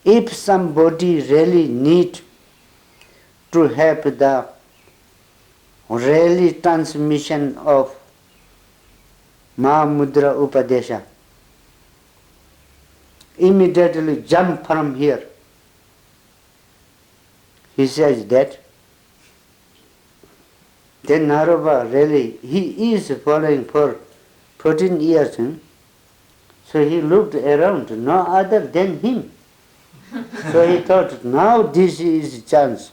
S1: if somebody really need to have the really transmission of Mahamudra Upadesha, immediately jump from here. He says that. Then Naropa really, he is following for 14 years. So he looked around, no other than him. So he thought, now this is chance.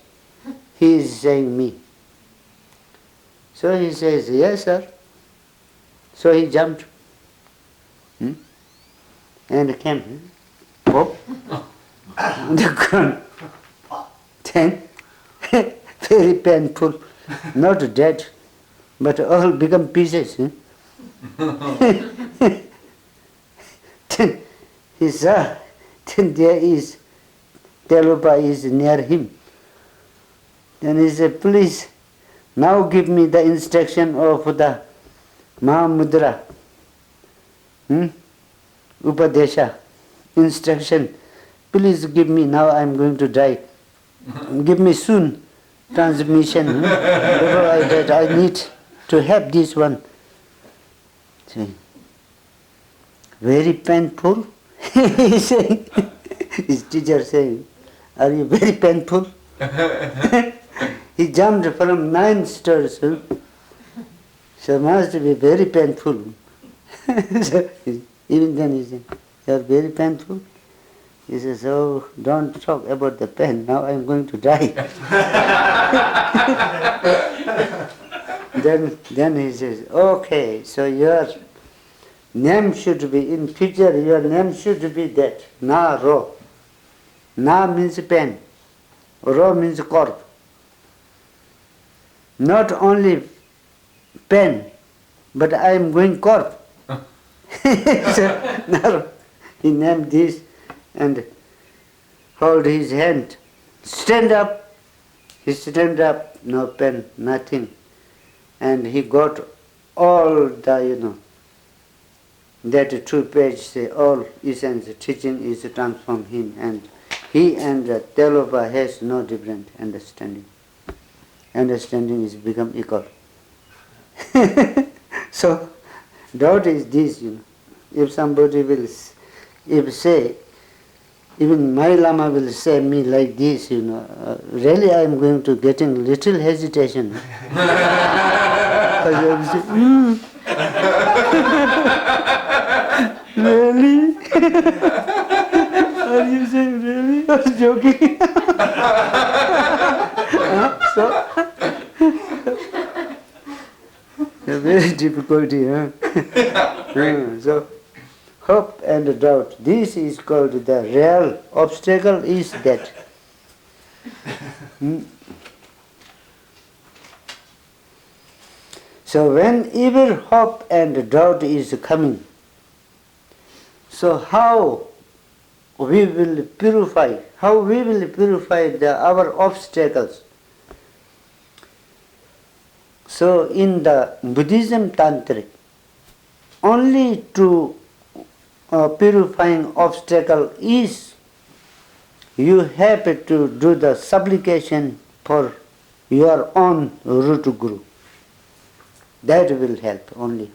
S1: He is saying me. So he says, yes, sir. So he jumped and came up on the ground. Then, very painful, not dead, but all become pieces. Then he saw, then there is, Telopa is near him. Then he said, please, now give me the instruction of the Mahamudra, Upadesha, instruction. Please give me, now I am going to die. Give me soon transmission. Before I die, I need to have this one. See, very painful. He saying, his teacher saying, are you very painful? He jumped from 9 stories. So must be very painful. So even then he said, you are very painful. He says, oh, don't talk about the pain. Now I am going to die. Then he says, okay, so your name should be, in future your name should be that, Na-ro. Na means pain, Ro means corpse. Not only pain, but I am going corpse. So now he named this and hold his hand. Stand up. He stand up, no pain, nothing. And he got all the, that 2 pages, all essence teaching is transformed him, and he and Telopa has no different understanding. Understanding is become equal. So doubt is this, if somebody will, if say, even my Lama will say me like this, really I am going to getting little hesitation. I will say, really? Are you saying really? I was joking. So, a very difficulty, huh? So, hope and doubt. This is called the real obstacle is that. So whenever hope and doubt is coming, so how we will purify our obstacles? So in the Buddhism Tantric, only to purifying obstacle is you have to do the supplication for your own root guru. That will help only.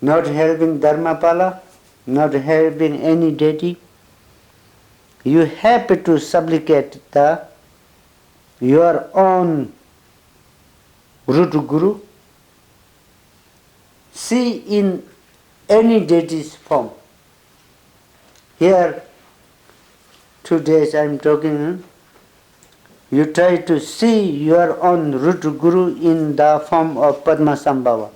S1: Not helping Dharmapala, not helping any deity. You have to supplicate your own root guru. See in any deity's form. Here, 2 days I am talking. You try to see your own root guru in the form of Padmasambhava.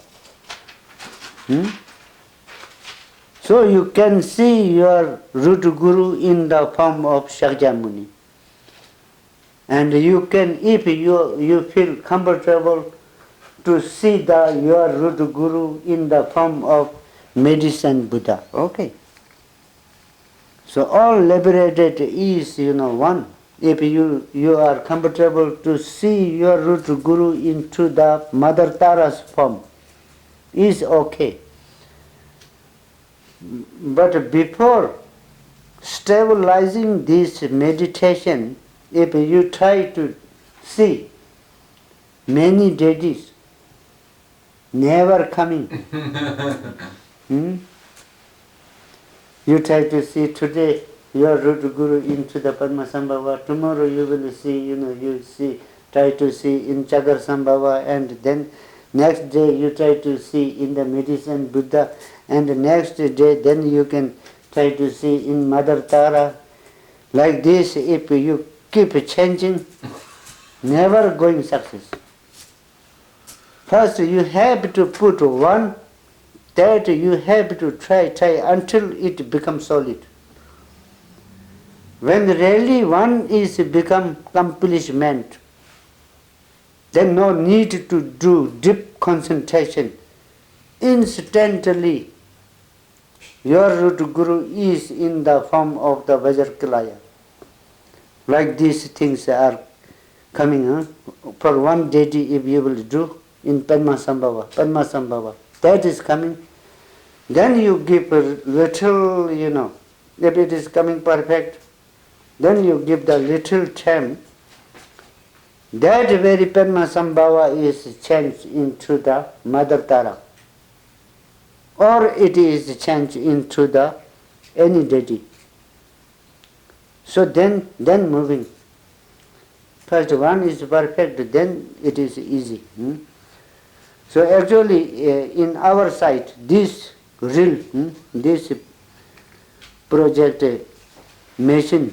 S1: So you can see your root guru in the form of Shakyamuni. And you can, if you feel comfortable, to see your root guru in the form of medicine Buddha. Okay. So all liberated is, one. If you are comfortable to see your root guru into the Mother Tara's form, is okay. But before stabilizing this meditation, if you try to see many deities never coming, you try to see today your root guru into the Padmasambhava, tomorrow you will see, try to see in Chagarsambhava, and then next day you try to see in the medicine Buddha, and the next day then you can try to see in Mother Tara. Like this, if you keep changing, never going success. First you have to put one, that you have to try until it becomes solid. When really one is become accomplishment, then no need to do deep concentration. Instantly, your root guru is in the form of the Vajrakalaya. Like these things are coming. For one deity, if you will do in Padmasambhava, that is coming. Then you give a little, if it is coming perfect, then you give the little time. That very Padmasambhava is changed into the Mother Tara, or it is changed into the any deity. So then moving. First one is perfect, then it is easy. So actually in our site, this real, this project machine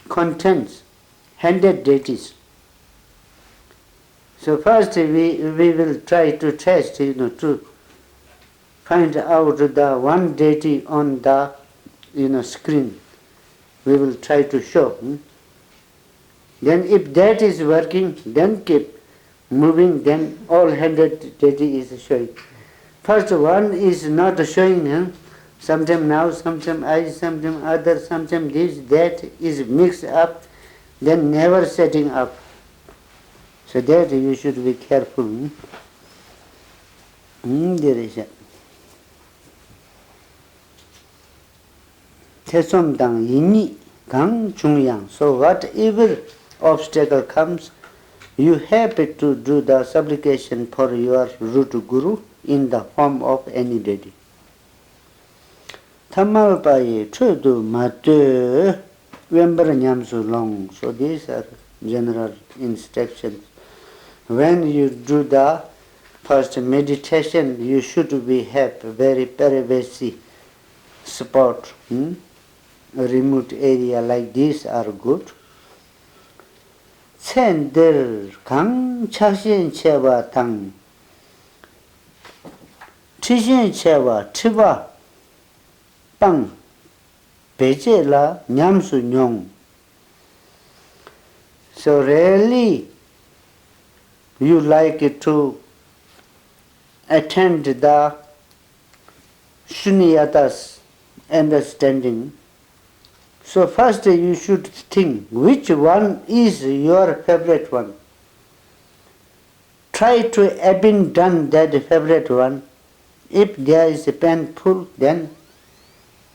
S1: contains 100 deities. So first we will try to test, to find out the one deity on the screen. We will try to show. Then if that is working, then keep moving, then all 100 deity is showing. First one is not showing, sometime now, sometime I, sometime other, sometime this, that is mixed up, then never setting up. So that you should be careful. There is a Tesomdang Yini Gang Chungyang. So whatever obstacle comes, you have to do the supplication for your root guru in the form of any deity. Tamalpaye Chudu Matu Wembaranyamsu Long. So these are general instructions. When you do the first meditation, you should have very privacy spot. A remote area like this are good. Sender Kang Chashin Cheva Tang Tishin Cheva Tiba Pang Pejela Nyamsu Nyong. So really you like to attend the Shunyata's understanding, so first you should think which one is your favorite one. Try to abandon that favorite one. If there is a painful, then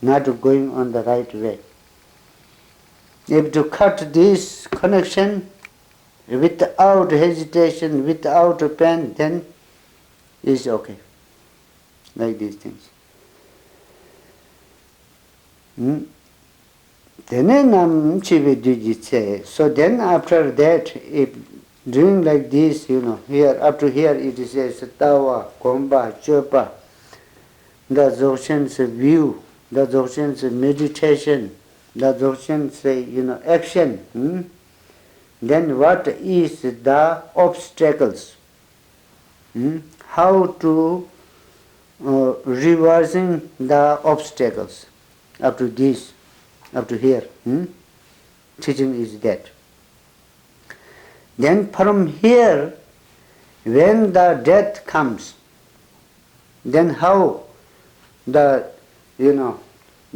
S1: not going on the right way. If to cut this connection without hesitation, without pain, then it's okay. Like these things. So then after that, if doing like this, here up to here it says Dawa, Komba, Chopa, the Dzogchen's view, the Dzogchen's meditation, the Dzogchen's action. Then what is the obstacles? How to reversing the obstacles up to this, up to here. Teaching is that. Then from here, when the death comes, then how the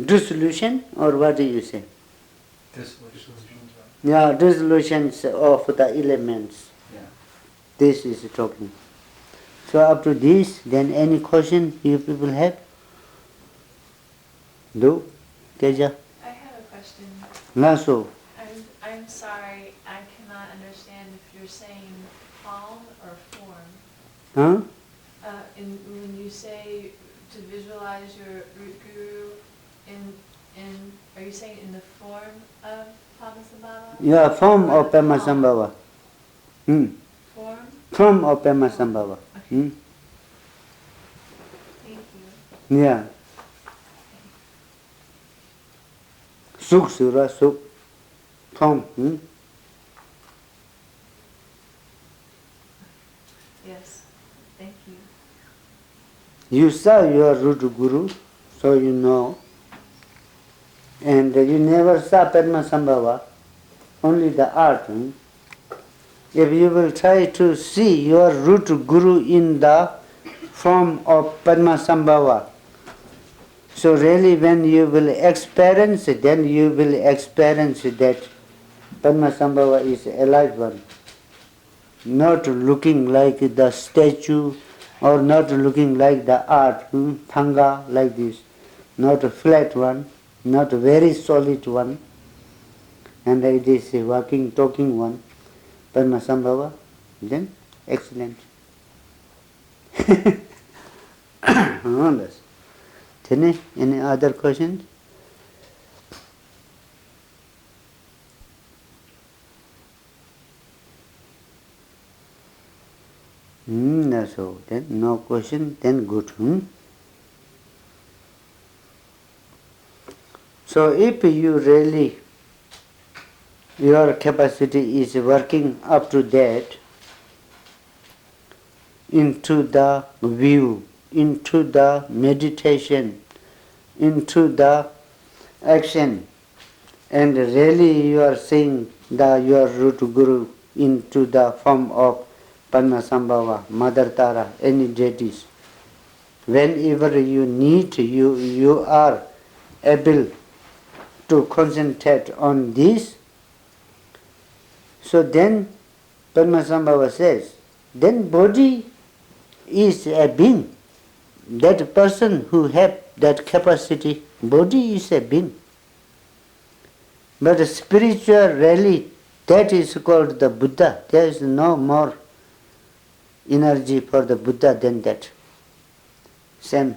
S1: dissolution, or what do you say?
S2: Dissolution.
S1: Yeah, dissolutions of the elements.
S2: Yeah.
S1: This is talking. So up to this, then any question you people have? Do? Teja?
S3: I have a question.
S1: Naso.
S3: I'm sorry, I cannot understand if you're saying form or form.
S1: Huh?
S3: When you say to visualize your root guru, are you saying in the form of Padmasambhava?
S1: Yeah, form of Padmasambhava.
S3: Form?
S1: Form of Padmasambhava.
S3: Thank you.
S1: Yeah. Sukh Sura, Sukh. Form.
S3: Yes, thank you.
S1: You saw your root guru, so you know. And you never saw Padmasambhava, only the art. If you will try to see your root guru in the form of Padmasambhava, so really when you will experience it, then you will experience that Padmasambhava is a alive one. Not looking like the statue or not looking like the art, thanga like this. Not a flat one, not a very solid one, and it is a walking, talking one. Padmasambhava, then excellent. Any other questions? So then no question, then good. So if you really, your capacity is working up to that, into the view, into the meditation, into the action, and really you are seeing your root guru into the form of Padmasambhava, Mother Tara, any deities. Whenever you need, you are able to concentrate on this. So then Padmasambhava says, then body is a being. That person who have that capacity, body is a being. But spiritual really, that is called the Buddha. There is no more energy for the Buddha than that. Same,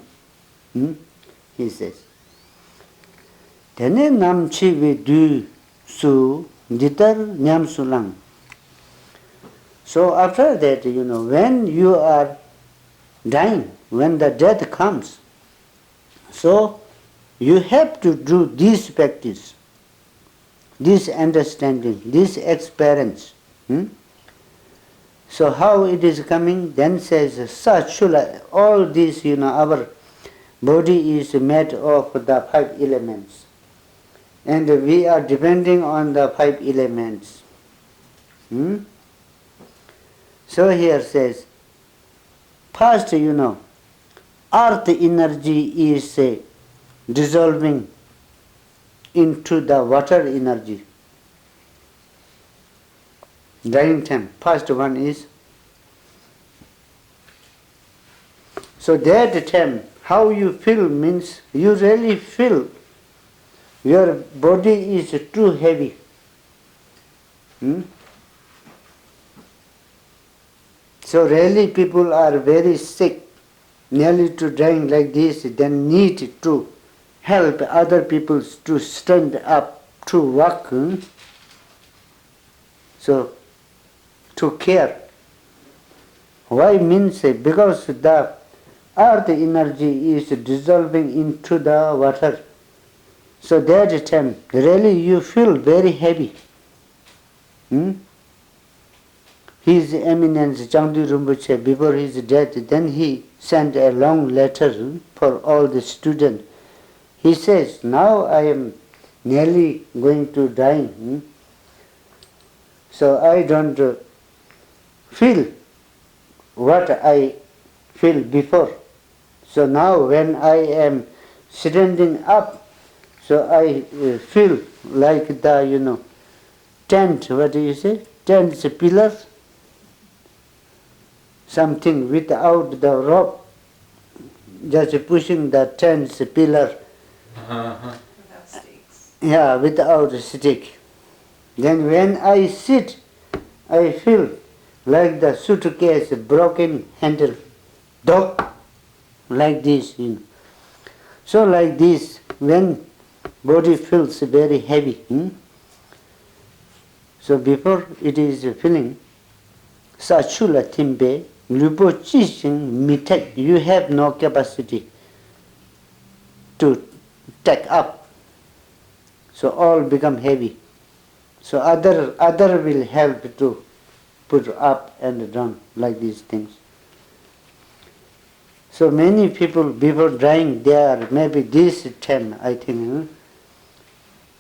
S1: he says. Tene namchi vidu su ditar nyam sulang. So after that, when you are dying, when the death comes, so you have to do this practice, this understanding, this experience. So how it is coming? Then says, Sachula, all this, our body is made of the 5 elements. And we are depending on the 5 elements. So here says, First, earth energy is dissolving into the water energy. Drying time. First one is. So that time, how you feel means you really feel your body is too heavy. So really people are very sick, nearly to dying like this, then need to help other people to stand up, to walk. So, to care. Why means because the earth energy is dissolving into the water. So that time really you feel very heavy. His Eminence Changdi Rinpoche, before his death, then he sent a long letter for all the students. He says, now I am nearly going to die. So I don't feel what I feel before. So now when I am standing up, so I feel like the, tent, what do you say? Tent pillars. Something without the rope, just pushing the tent pillar.
S3: Without stakes.
S1: Yeah, without a stick. Then when I sit, I feel like the suitcase broken handle, dog, like this. So like this, when body feels very heavy. So before it is feeling, Sachula Timbe, Lupo Chishin Mitek, you have no capacity to take up. So all become heavy. So other will help to put up and down like these things. So many people before dying, they are maybe this time, I think,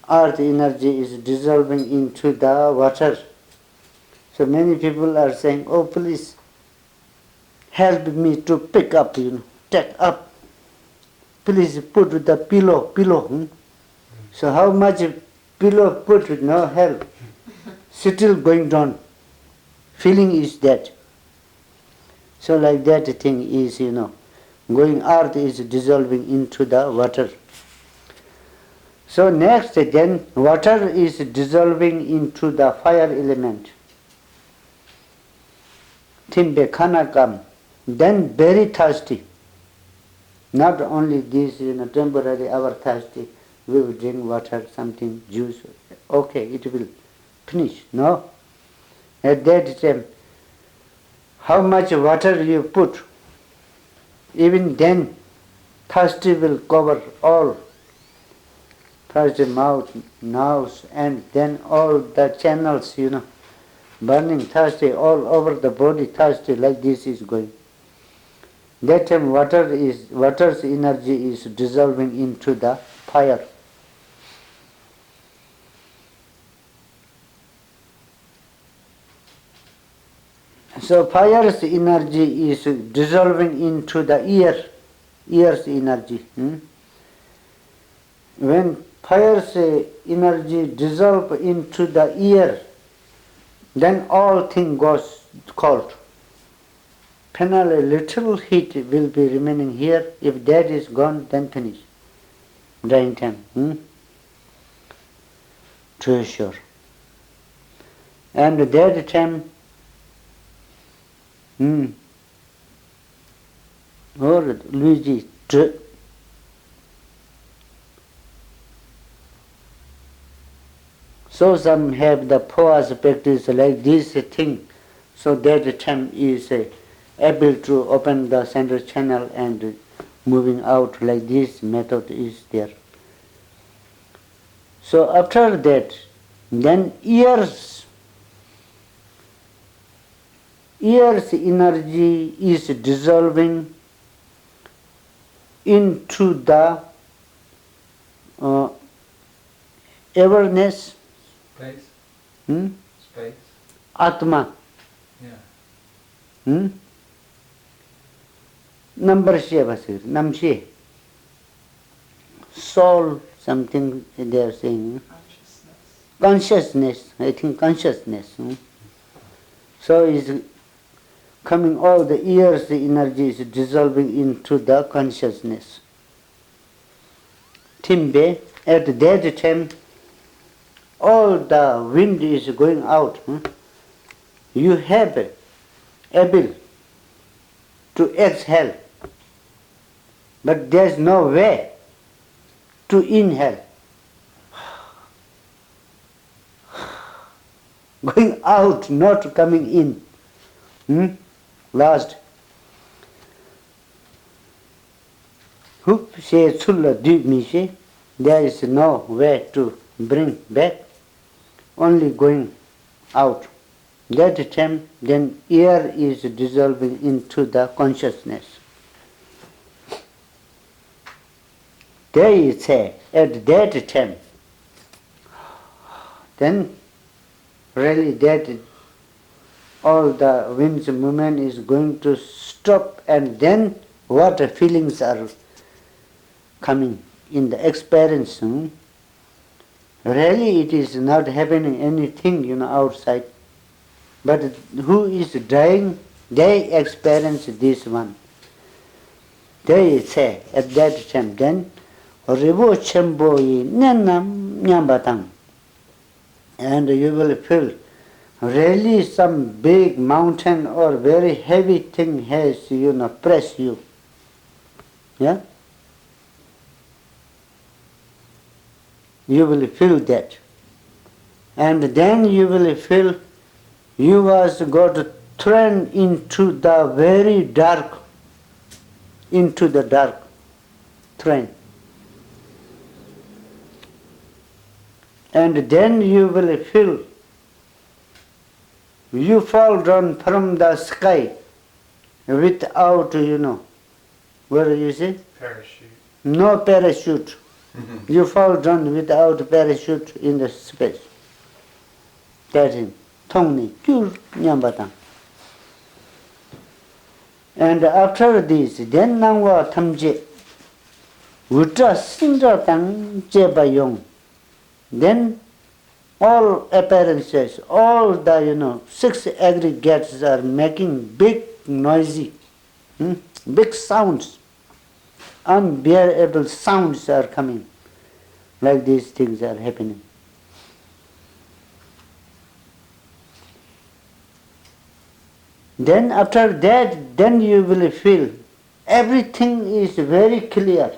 S1: earth energy is dissolving into the water. So many people are saying, oh please help me to pick up, take up. Please put the pillow. So how much pillow put, no help. Still going down. Feeling is that. So like that thing is, going earth is dissolving into the water. So next then water is dissolving into the fire element. Timbe khana kam, then very thirsty. Not only this, temporary our thirsty, we will drink water, something, juice, okay, it will finish. No. At that time, how much water you put, even then thirsty will cover all. First mouth, nose, and then all the channels, burning thirsty all over the body, thirsty like this is going. That time water's energy is dissolving into the fire. So fire's energy is dissolving into the ear's energy. When fire's energy dissolve into the ear, then all thing goes cold. Finally, little heat will be remaining here. If that is gone, then finish. Drying time. To sure. And that time, or Luigi, so some have the pause practice like this thing, so that time is able to open the central channel and moving out like this method is there. So after that, then ears energy is dissolving into the awareness,
S2: Space? Space?
S1: Atma.
S2: Yeah.
S1: number namshi. Soul, something they are saying. Consciousness, I think consciousness. So is coming all the years, the energy is dissolving into the consciousness. Timbe, at that time, all the wind is going out. You have able to exhale, but there's no way to inhale. Going out, not coming in. Last. Hoop say sulla deep me there is no way to bring back, only going out. That time, then air is dissolving into the consciousness. They say at that time, then really that all the wind's movement is going to stop, and then what feelings are coming in the experience. Really it is not happening anything, outside. But who is dying, they experience this one. They say at that time, then, Ribo Chamboi Nenam Nyambatang. And you will feel really some big mountain or very heavy thing has, pressed you. Yeah? You will feel that. And then you will feel you was got thrown into the very dark, train. And then you will feel you fall down from the sky without, what do you say?
S2: Parachute.
S1: No parachute. You fall down without parachute in the space. That is Tongni, Kyur Nyambatang. And after this, then Nangwa Tamje, Utra Sindra Tang Jebayong. Then all appearances, all the 6 aggregates are making big noisy, big sounds, unbearable sounds are coming, like these things are happening. Then after that, then you will feel everything is very clear.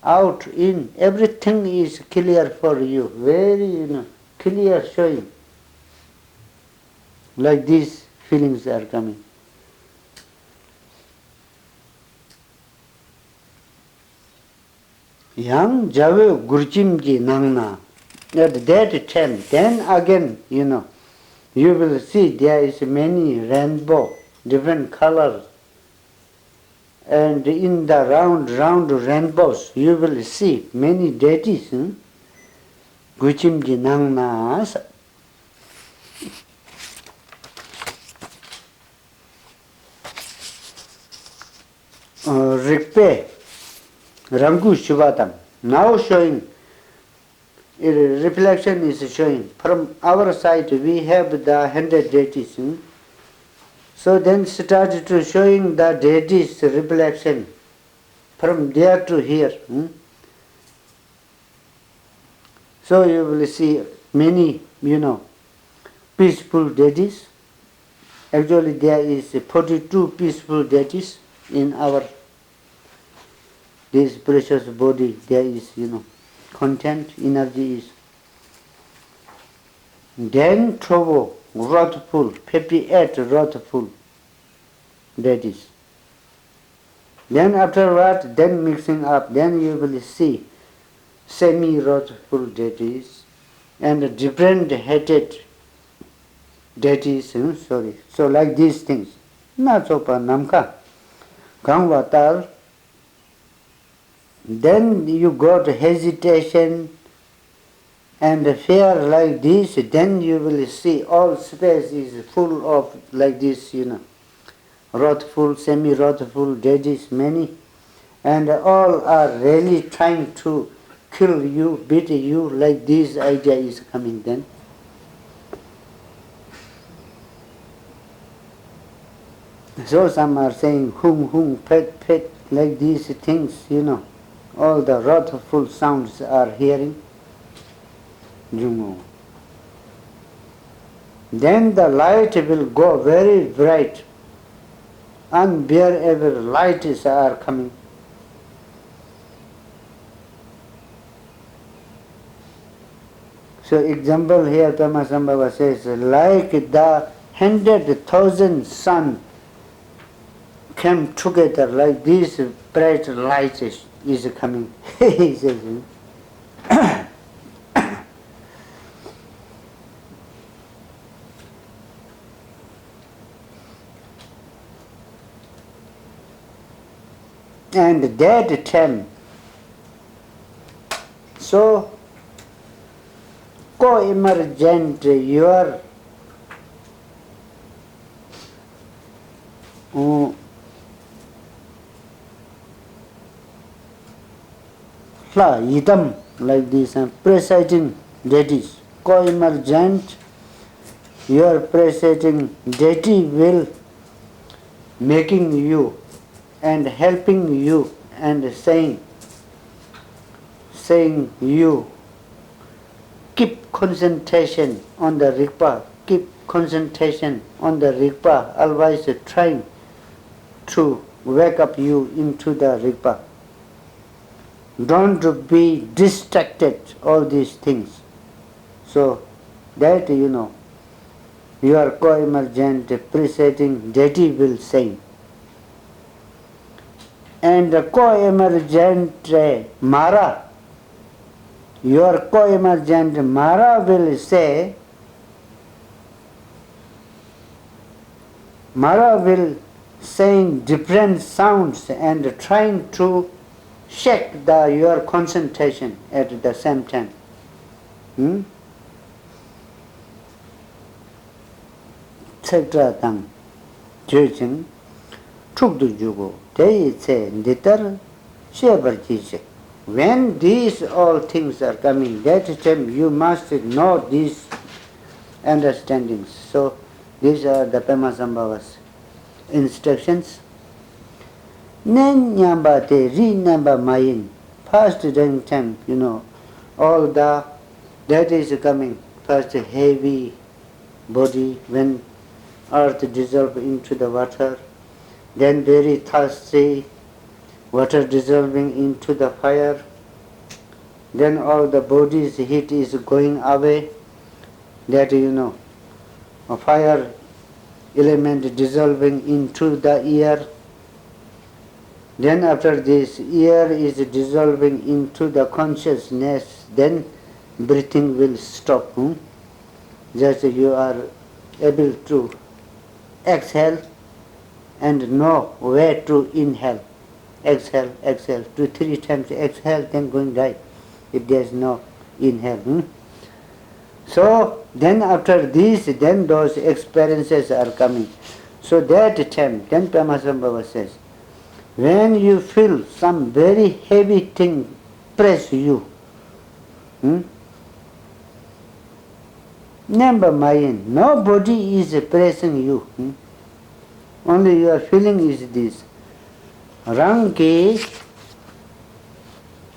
S1: Out, in, everything is clear for you, very clear showing. Like these feelings are coming. Yang Jawe Gurjimji Nangna. At that time, then again, you will see there is many rainbow, different colors. And in the round rainbows, you will see many deities. Guchimji Nangna. Rikpe, Rangu Shivatam. Now showing, reflection is showing. From our side, we have the 100 deities. So then started to showing the deities reflection from there to here. So you will see many, peaceful deities. Actually there is 42 peaceful deities in our this precious body. There is, content, energy is. Then Trovo, wrathful, 58 wrathful deities. Then afterward, then mixing up, then you will see semi-wrathful deities and different headed deities. So like these things. Nachopa namka, gangvatar. Then you got hesitation and fear like this, then you will see all space is full of like this, wrathful, semi-wrathful, judges many, and all are really trying to kill you, beat you, like this idea is coming then. So some are saying hum, pet, like these things, all the wrathful sounds are hearing. Then the light will go very bright, unbearable lights are coming. So example here Pamasambhava says, like the 100,000 sun came together, like this bright light is coming. He says, and that time, so co-emergent your idam, like this, presiding deities, co-emergent your presiding deity will making you and helping you and saying you keep concentration on the Rigpa, keep concentration on the Rigpa, always trying to wake up you into the Rigpa. Don't be distracted, all these things. So that your co-emergent preceding deity will say. And the co-emergent Mara, your co-emergent Mara will say, Mara will saying different sounds and trying to shake your concentration at the same time. Etc. tang judging took the jugo. They say litter shebarjise. When these all things are coming, that time you must know these understandings. So these are the Pemasambhava's instructions. Nen nyamba te ri nyamba mayin. First during time, all that is coming. First heavy body when earth dissolve into the water, then very thirsty, water dissolving into the fire, then all the body's heat is going away, that a fire element dissolving into the air, then after this air is dissolving into the consciousness, then breathing will stop. Just you are able to exhale and know where to inhale. Exhale, 2-3 times exhale, then going right if there is no inhale. So then after this, then those experiences are coming. So that time, then Pamasambhava says, when you feel some very heavy thing press you, remember Mayan, nobody is pressing you. Only your feeling is this. Rangi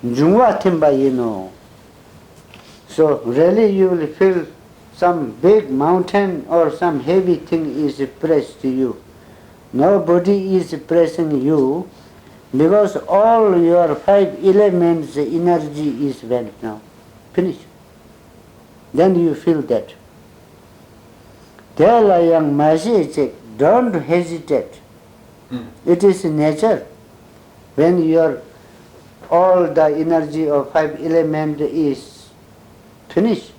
S1: Jungwa Timba, So really you will feel some big mountain or some heavy thing is pressed to you. Nobody is pressing you because all your 5 elements energy is went now. Finish. Then you feel that. Tell a young Masi, don't hesitate. It is nature. When all the energy of 5 element is finished,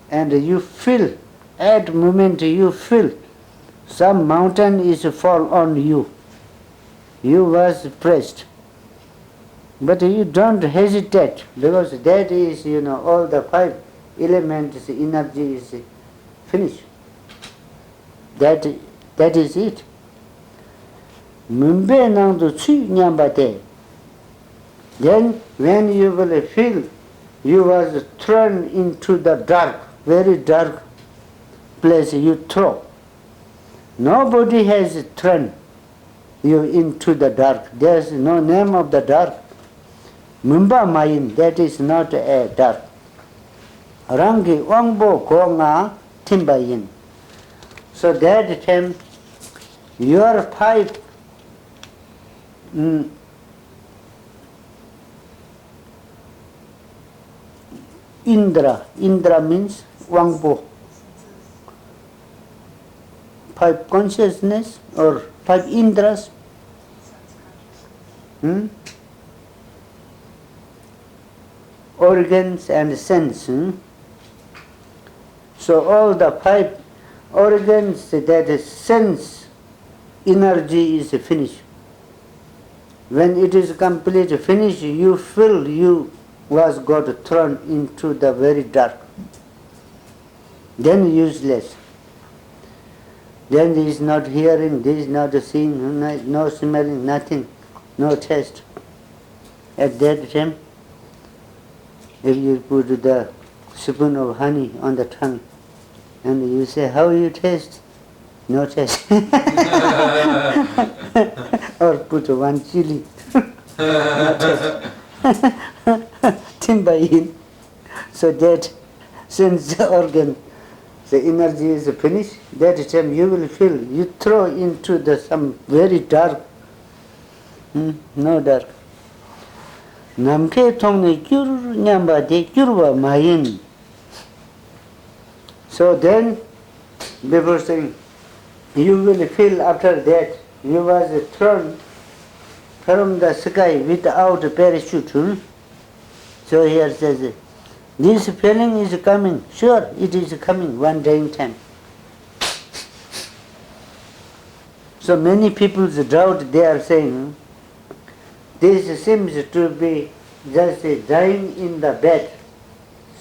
S1: and you feel, at moment you feel, some mountain is fall on you. You was pressed. But you don't hesitate, because that is, all the 5 elements energy is finished. That is it. Mumbe nang du chui nyambate. Then when you will feel you was thrown into the dark, very dark place you throw. Nobody has thrown you into the dark. There is no name of the dark. Mumba mayin, that is not a dark. Rangi wangbo konga timbayin. So that time your pipe Indra means wangbo. Five consciousness or five indras. Organs and sense. So all the five organs that sense energy is finished. When it is complete finished, you feel you was got thrown into the very dark. Then useless. Then there is not hearing, there is not seeing, no smelling, nothing, no taste. At that time, if you put the spoon of honey on the tongue and you say, how you taste? No taste. Or put one chili. No taste. Timbayin. So that since the organ, the energy is finished, that time you will feel you throw into the some very dark, no dark. Namke tongne kyur nyamba de kyurwa mayin. So then, before saying, you will feel after that you was thrown from the sky without a parachute. So here says, this feeling is coming. Sure, it is coming one day in time. So many people's doubt, they are saying, this seems to be just dying in the bed.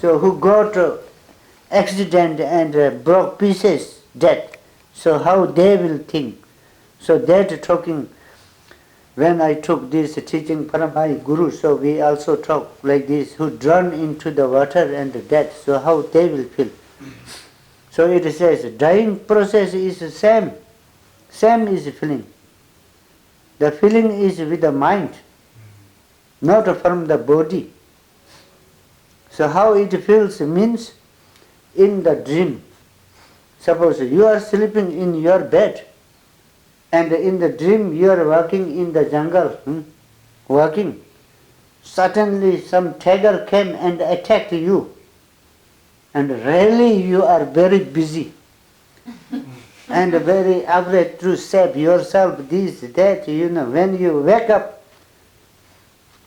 S1: So who got accident and broke pieces, dead. So how they will think? So that talking, when I took this teaching from my guru, so we also talk like this, who drown into the water and death, so how they will feel. So it says, dying process is the same. Same is feeling. The feeling is with the mind, not from the body. So how it feels means in the dream. Suppose you are sleeping in your bed, and in the dream you are walking in the jungle, walking. Suddenly some tiger came and attacked you. And really you are very busy and very afraid to save yourself, this, that, When you wake up,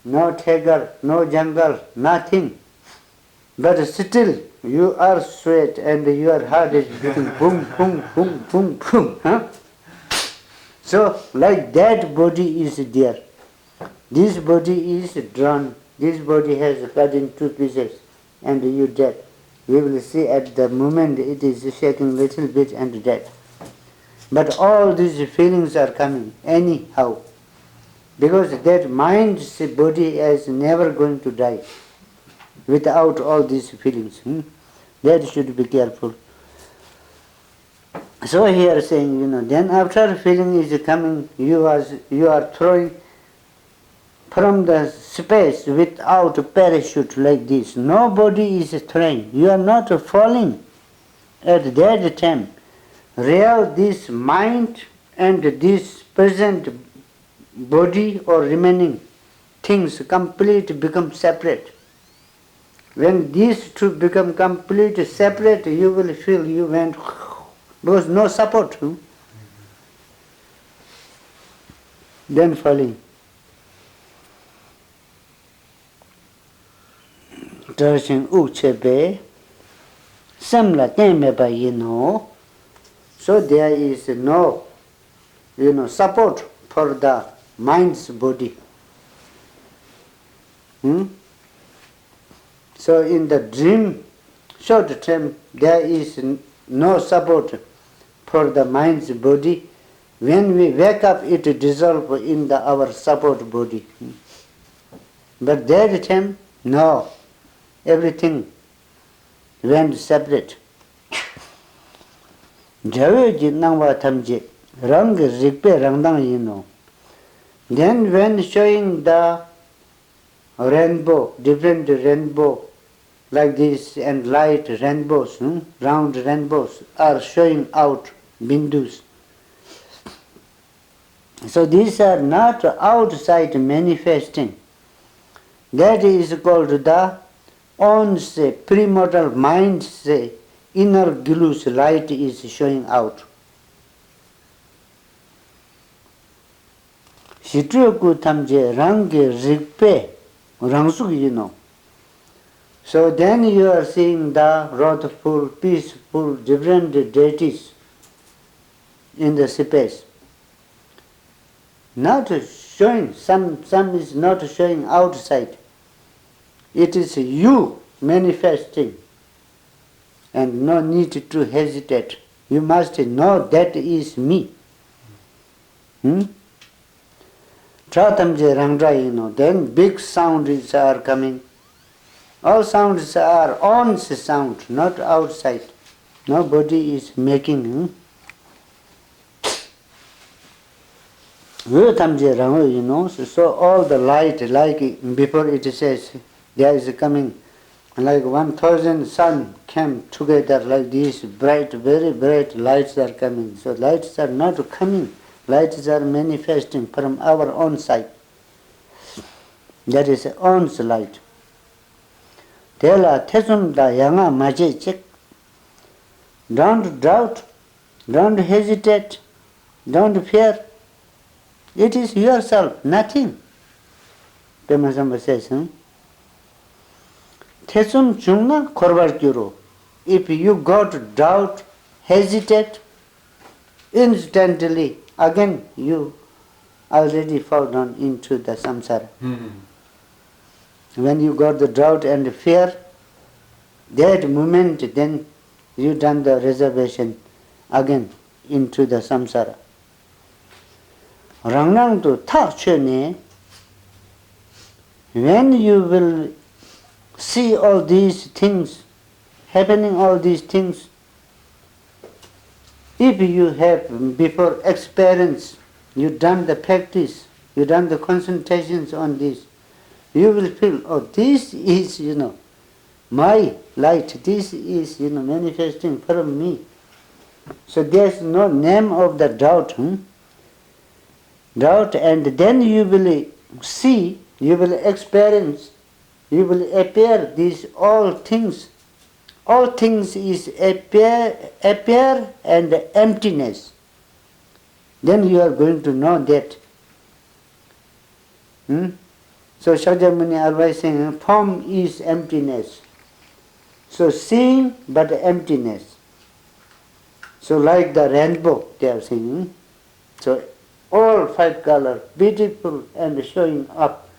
S1: no tiger, no jungle, nothing. But still you are sweat and your heart is beating boom, boom, boom, boom, boom. So like that body is there. This body is drawn. This body has cut in two pieces and you dead. We will see at the moment it is shaking little bit and dead. But all these feelings are coming anyhow. Because that mind's body is never going to die without all these feelings. That should be careful. So here saying, then after feeling is coming, you are throwing from the space without parachute like this. Nobody is throwing. You are not falling at that time. Real this mind and this present body or remaining things complete become separate. When these two become complete separate, you will feel you went, because no support. Then falling. Touching uchebe, samla teme so there is no, support for the mind's body. So in the dream, short term, there is no support for the mind's body, When we wake up, it dissolves in our support body. But that time, no, everything went separate. Javeji nangwa tamje, rang rikpe rangdang yino. Then when showing the rainbow, different rainbow like this and light rainbows, round rainbows are showing out bindus. So these are not outside manifesting. That is called the one's premortal mind's inner glue's light is showing out. Shitruku tamje rangi rikpe rangsuk yino. So then you are seeing the wrathful, peaceful, different deities in the space. Not showing, some is not showing outside. It is you manifesting, and no need to hesitate. You must know that is me. Tratamje rangdra yino. Then big sounds are coming. All sounds are on sound, not outside. Nobody is making. So all the light, like before it says, there is coming, like 1,000 sun came together like this, bright, very bright lights are coming. So lights are not coming, lights are manifesting from our own side. That is own light. Tela tesum da yanga maje chek. Don't doubt, don't hesitate, don't fear. It is yourself, nothing. Pema Samba says, Tesum chungna korvar kyuro. If you got doubt, hesitate, instantly, again you already fall down into the samsara. When you got the doubt and fear, that moment then you done the reservation again into the samsara. Rangnang to tak chene, when you will see all these things, happening all these things, if you have before experience, you done the practice, you done the concentrations on this, you will feel, oh, this is, my light, this is, manifesting from me. So there's no name of the doubt. Doubt, and then you will see, you will experience, you will appear these all things. All things is appear and emptiness. Then you are going to know that. So Shakyamuni always saying, form is emptiness. So seeing but emptiness. So like the rainbow they are saying. So all 5 colors, beautiful and showing up.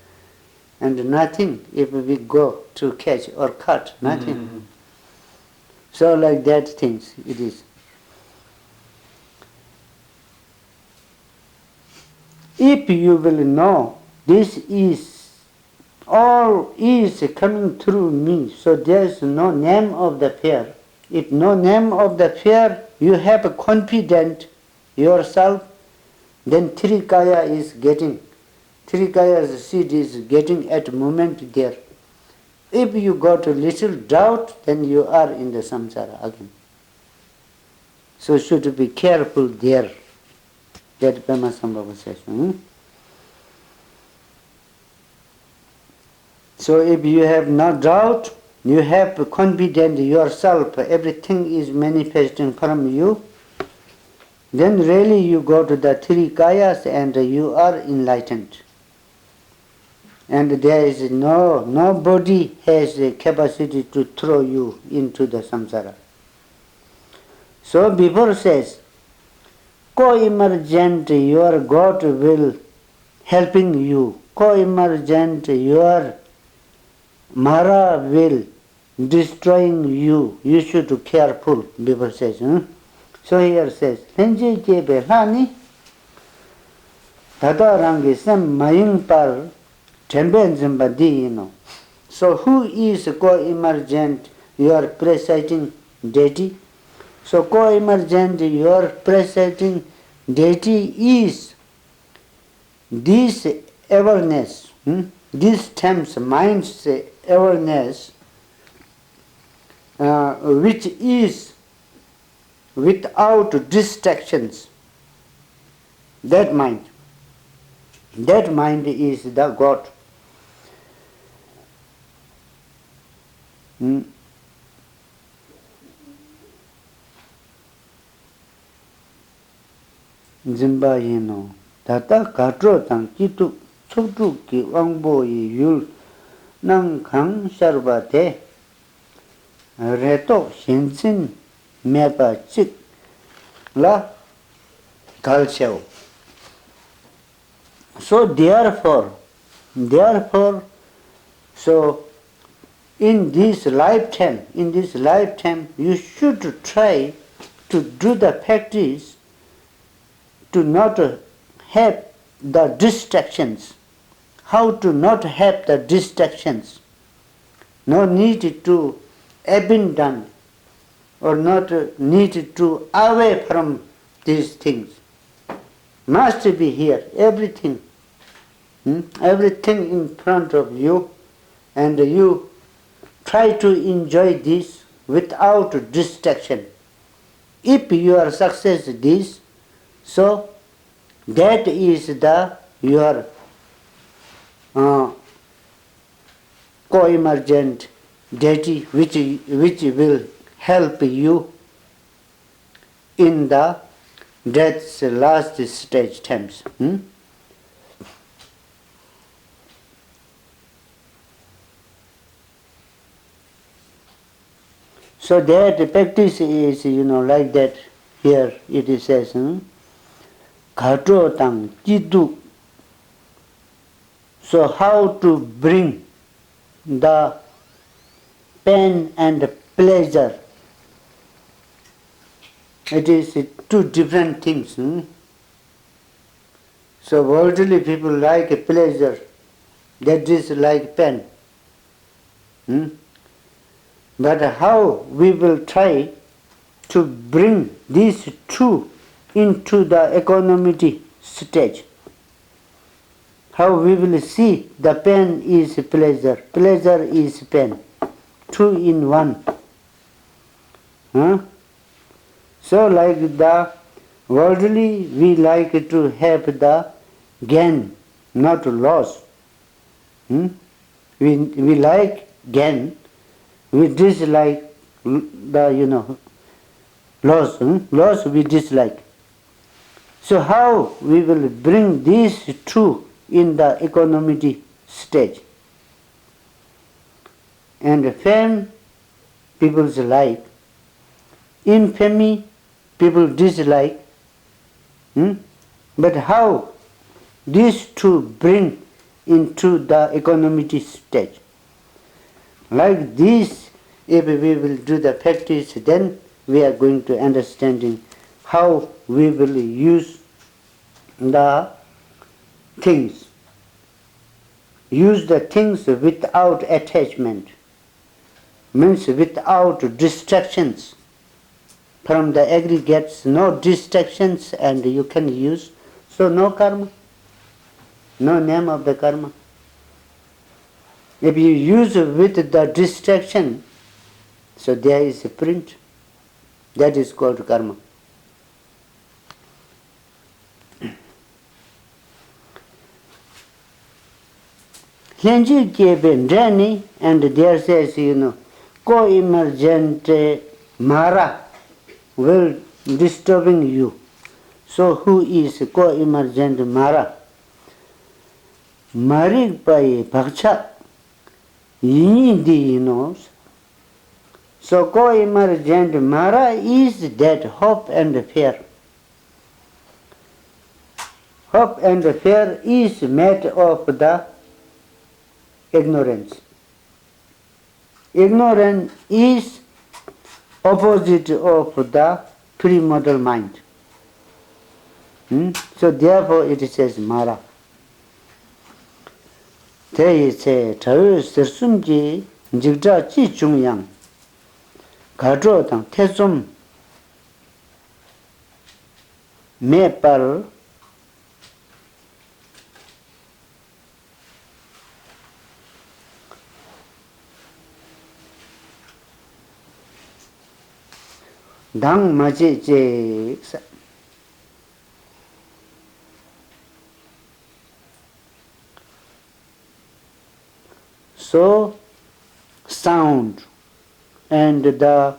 S1: And nothing if we go to catch or cut, nothing. So like that things it is. If you will know this is all is coming through me, so there is no name of the fear. If no name of the fear, you have a confident yourself, then Trikaya is getting, Trikaya's seed is getting at moment there. If you got a little doubt, then you are in the samsara again. So should be careful there. That Pema Sambhava says. So if you have no doubt, you have confidence yourself, everything is manifesting from you, then really you go to the 3 kayas and you are enlightened. And there is nobody has the capacity to throw you into the samsara. So before says, co-emergent your God will helping you, co-emergent your Mara will destroying you. You should be careful, before says. So here says, Lenje jebe lani, Tata rangi sem maying par temben zimba di So who is co-emergent, your presiding deity? So co-emergent, your presiding deity is this awareness, this terms mind's awareness, which is without distractions. That mind is the God. Zimba tata katro tang kitu chuktu ki wangbo yul nang khang sharba te reto shinsin mepa chik la kalcheo. So therefore, so in this lifetime, you should try to do the practice to not have the distractions. How to not have the distractions? No need to abandon or not need to away from these things. Must be here, everything. Everything in front of you, and you try to enjoy this without distraction. If you are success this, so that is your co-emergent deity which will help you in the death's last stage times. So that practice is, like that. Here it says, Ghato tang jidu. So how to bring the pain and pleasure? It is two different things. So worldly people like pleasure, that is like pain. But how we will try to bring these two into the equanimity stage? How we will see the pain is pleasure is pain, two in one. So like the worldly, we like to have the gain, not loss. We like gain, we dislike the loss. Loss we dislike. So how we will bring these two in the equanimity stage? And fame people's like, infamy people dislike. But how these two bring into the equanimity stage? Like this, if we will do the practice, then we are going to understanding how we will use the things. Use the things without attachment, means without distractions. From the aggregates, no distractions, and you can use. So no karma, no name of the karma. If you use with the distraction, so there is a print. That is called karma. Henji Keben Rani, and there says, co-emergent Mara will disturbing you. So who is co-emergent Mara? Marik by Bhaksha. Yindi knows. So co-emergent Mara is that hope and fear. Hope and fear is made of the ignorance. Ignorance is opposite of the pre-model mind. So therefore it says Mara. There say Tayu Sersumji Jigja Chi Chungyang Gadro Tang Tesum Mepal Dang Maji Je so sound and the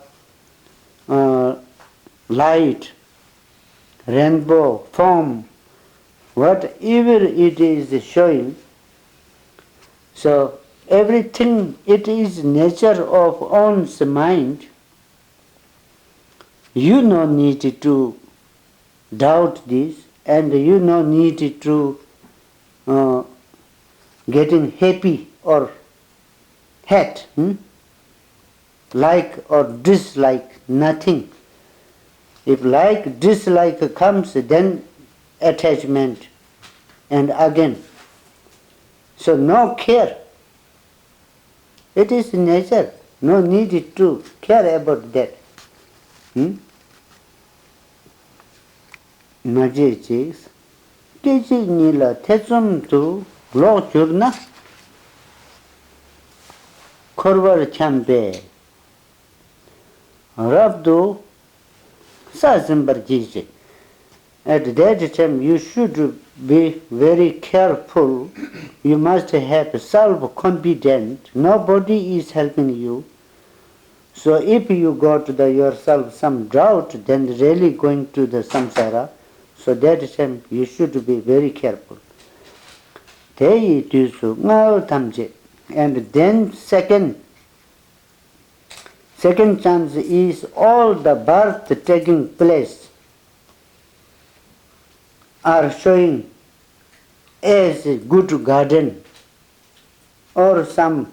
S1: light, rainbow, form, whatever it is showing, so everything it is nature of one's mind, you no need to doubt this and you no need to getting happy or hate, like or dislike, nothing. If like, dislike comes, then attachment and again. So no care. It is nature. No need to care about that. Maji Kiji nila tesum tu lo churna korvar chambe rabdu sazimbar jiji. At that time you should be very careful. You must have self-confidence. Nobody is helping you. So if you got yourself some doubt, then really going to the samsara, so that time you should be very careful. And then second chance is all the birth taking place are showing as a good garden or some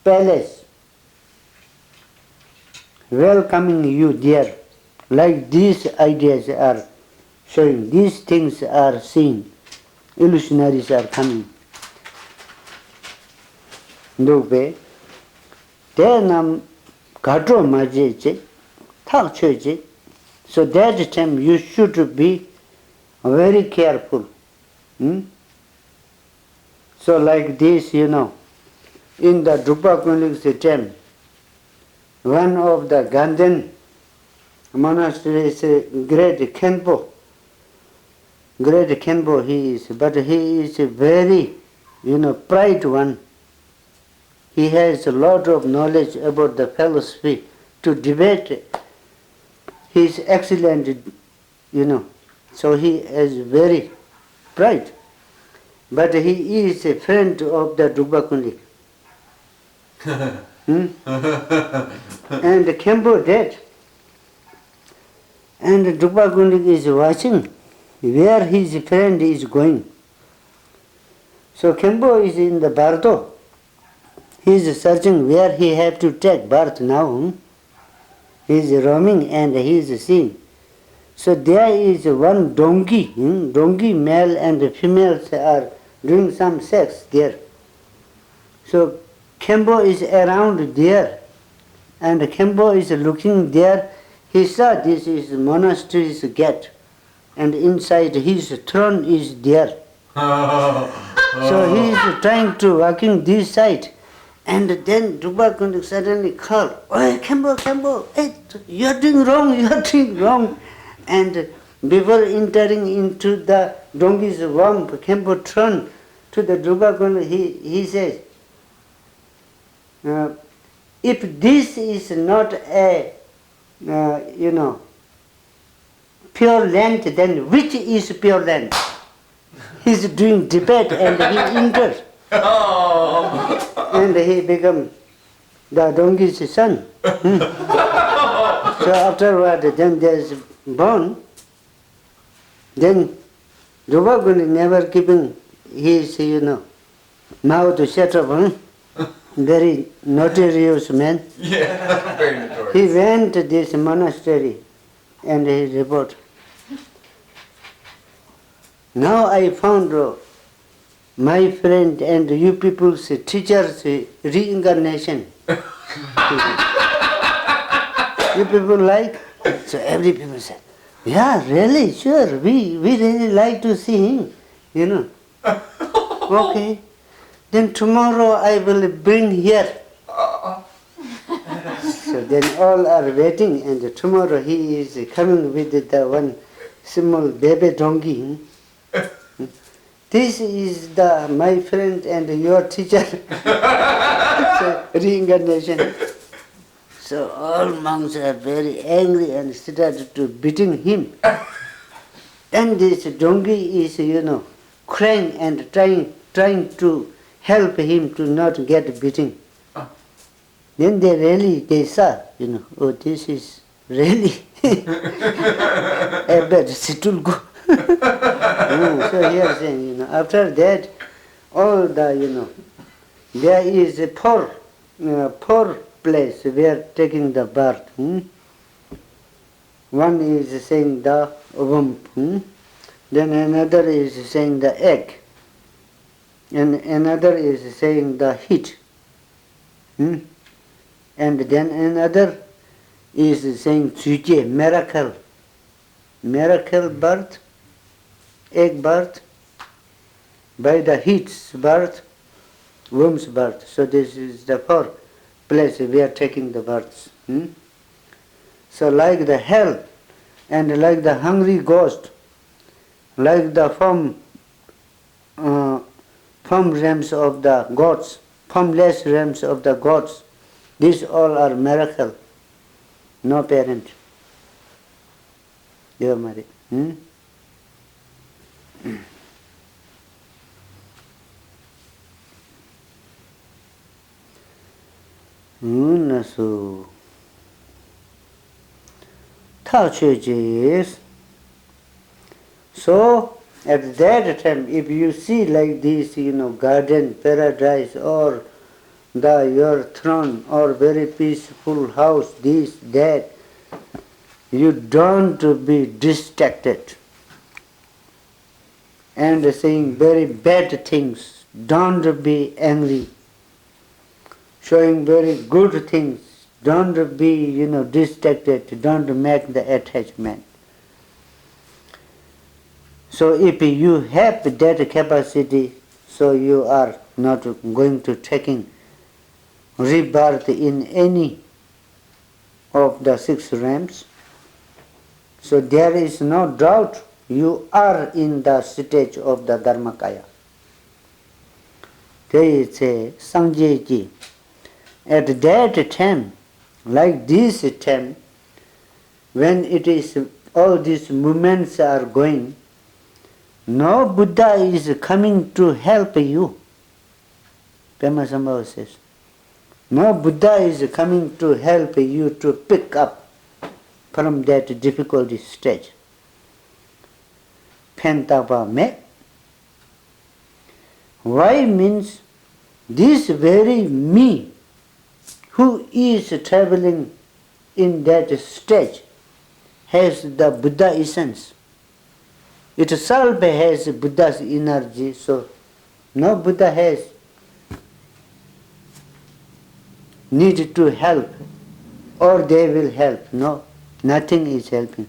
S1: palace welcoming you there. Like these ideas are showing, these things are seen, illusionaries are coming. Then gadro maje thak choje. So that time you should be very careful. So like this, in the Drupa Kunlik's time, one of the Gandhan monasteries, great Khenpo he is, but he is a very, pride one. He has a lot of knowledge about the philosophy to debate. He is excellent, so he has very pride. But he is a friend of the Drupa Kunlik. And Khenpo dead. And Drupa Kunlik is watching where his friend is going. So Khenpo is in the Bardo. He is searching where he have to take birth now. He is roaming and he is seeing. So there is one donkey. Donkey male and females are doing some sex there. So Khenpo is around there. And Khenpo is looking there. He saw this is monastery's gate. And inside his throne is there. So he is trying to walking this side. And then Drupa Kunlik suddenly called, "Oh, Khenpo, hey, you are doing wrong. And before entering into the donkey's womb, Khenpo turned to the Drupa Kunlik. He says, if this is not a, pure land, then which is pure land? He's doing debate and he enters. And he become the donkey's son. So afterward, then there's born. Then Drupa Kunlik never keeping his, mouth shut up. Very notorious man.
S2: Yeah, very notorious.
S1: He went to this monastery and he report. Now I found my friend and you people's teachers reincarnation. You people like? So every people said, yeah, really, sure, we really like to see him, Okay, then tomorrow I will bring here. So then all are waiting, and tomorrow he is coming with the one small baby donkey. This is my friend and your teacher. So, reincarnation. So all monks are very angry and started to beating him. And this donkey is, crying and trying to help him to not get beaten. Then they saw, oh, this is really a bad situlgu. So here saying, after that, all the, there is a poor place where taking the birth. One is saying the womb, then another is saying the egg, and another is saying the heat, and then another is saying Tsuje, miracle birth, egg birth, by the heat's birth, womb's birth. So this is the fourth place we are taking the births. So like the hell and like the hungry ghost, like the form realms of the gods, formless realms of the gods, these all are miracle, no parent. You are married. So, so at that time, if you see like this, garden, paradise, or your throne, or very peaceful house, this, that, you don't be distracted and saying very bad things. Don't be angry. Showing very good things. Don't be, distracted. Don't make the attachment. So if you have that capacity, so you are not going to taking rebirth in any of the 6 realms. So there is no doubt you are in the stage of the Dharmakaya. There is a Sanjayji. At that time, like this time, when it is all these movements are going, no Buddha is coming to help you. Pema Sambhava says, no Buddha is coming to help you to pick up from that difficult stage. Pentapa me. Why means this very me who is traveling in that stage has the Buddha essence. It itself has Buddha's energy, so no Buddha has need to help or they will help. No, nothing is helping.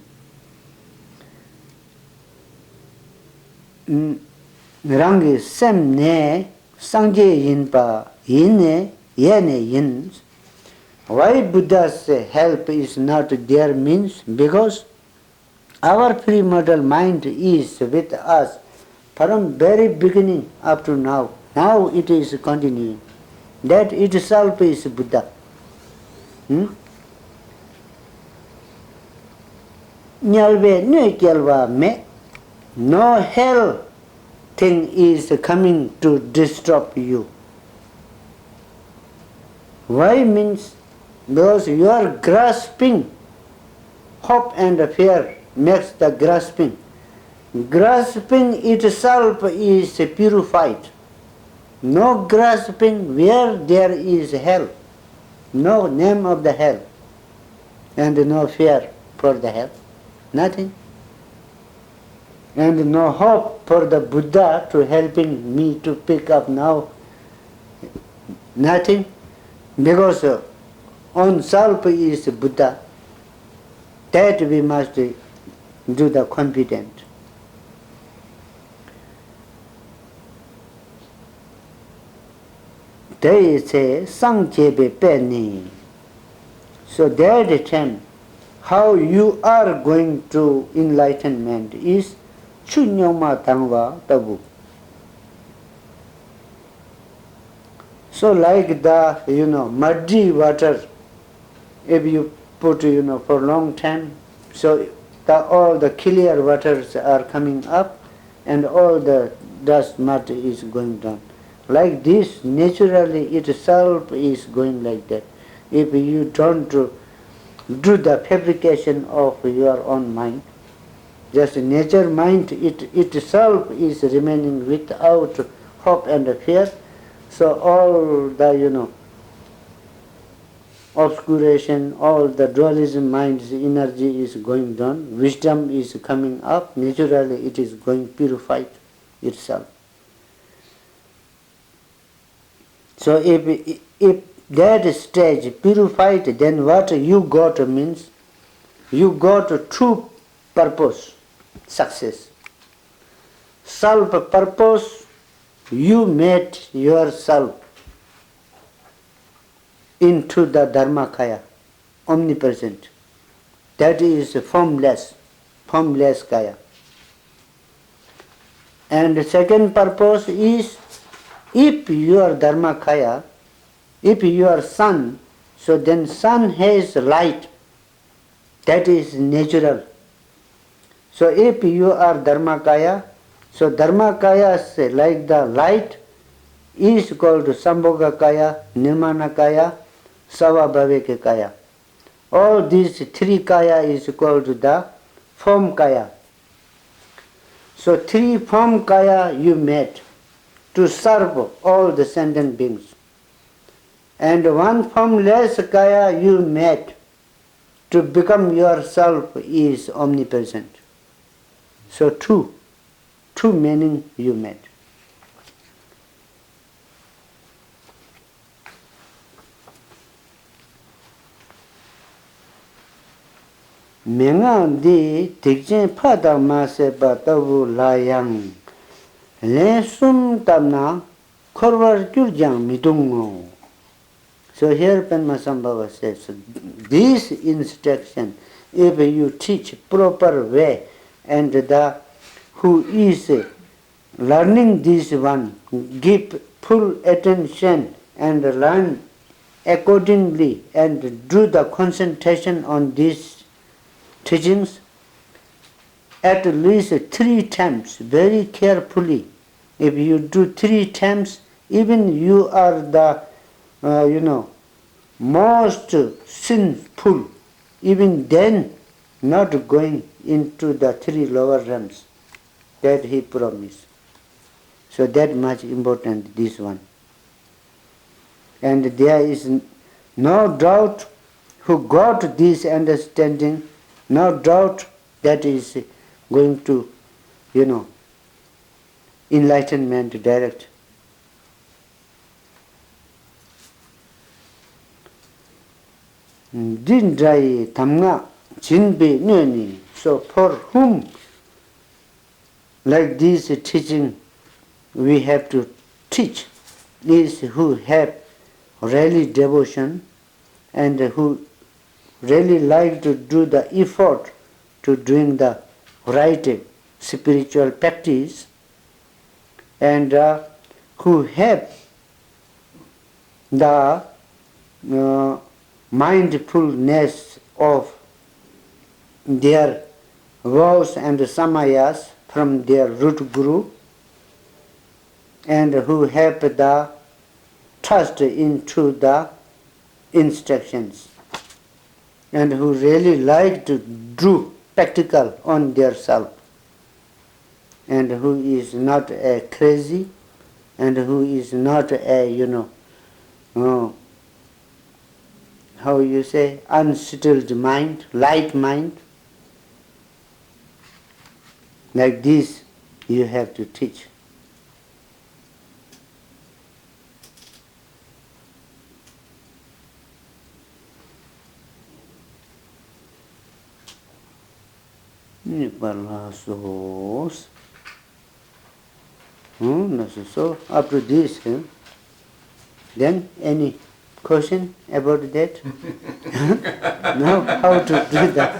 S1: Rangi sem ne sangye yin pa yin ne yene yin. Why Buddha's help is not there means because our premortal mind is with us from very beginning up to now. Now it is continuing. That itself is Buddha. Nyalve ne kyalva me. No hell thing is coming to disturb you. Why means because you are grasping, hope and fear makes the grasping. Grasping itself is purified. No grasping where there is hell, no name of the hell, and no fear for the hell, nothing. and no hope for the Buddha to helping me to pick up now, nothing, because on self is Buddha, that we must do the confident. They say Sangchebe Penni. So that time, how you are going to enlightenment is Chunyoma Tangwa Tabu. So like the muddy water, if you put for a long time, so all the clear waters are coming up and all the dust mud is going down. Like this, naturally itself is going like that. If you don't do the fabrication of your own mind, just nature mind itself is remaining without hope and fear. So all the obscuration, all the dualism mind's energy is going down, wisdom is coming up, naturally it is going purified itself. So if that stage purified, then what you got means you got a true purpose, success. Self-purpose, you made yourself into the Dharmakaya, omnipresent. That is formless Kaya. And the second purpose is, if you are Dharmakaya, if you are sun, so then sun has light. That is natural. So if you are Dharmakaya, so Dharmakaya like the light is called Sambhogakaya, Nirmanakaya, Savabhavekakaya. All these three kaya is called the form kaya. So three form kaya you made to serve all the sentient beings. And one formless kaya you made to become yourself is omnipresent. So two meaning you made. Mengang di tikjen pada mase batavu layang len sum tamna korwar kyurjang midungo. So here Penmasambhava says, this instruction, if you teach proper way, and the who is learning this one, give full attention and learn accordingly and do the concentration on these teachings at least 3 times, very carefully. If you do 3 times, even you are the most sinful, even then not going into the 3 lower realms that he promised. So that much important, this one. And there is no doubt who got this understanding, no doubt that is going to, enlightenment direct. Dindrai tamga jinbe nuni. So for whom like this teaching we have to teach is who have really devotion and who really like to do the effort to doing the right spiritual practice, and who have the mindfulness of their vows and samayas from their root guru, and who have the trust into the instructions, and who really like to do practical on their self, and who is not a crazy, and who is not a how you say, unsettled mind, light mind, Like this, you have to teach. So after this, then any question about that? Now how to do that?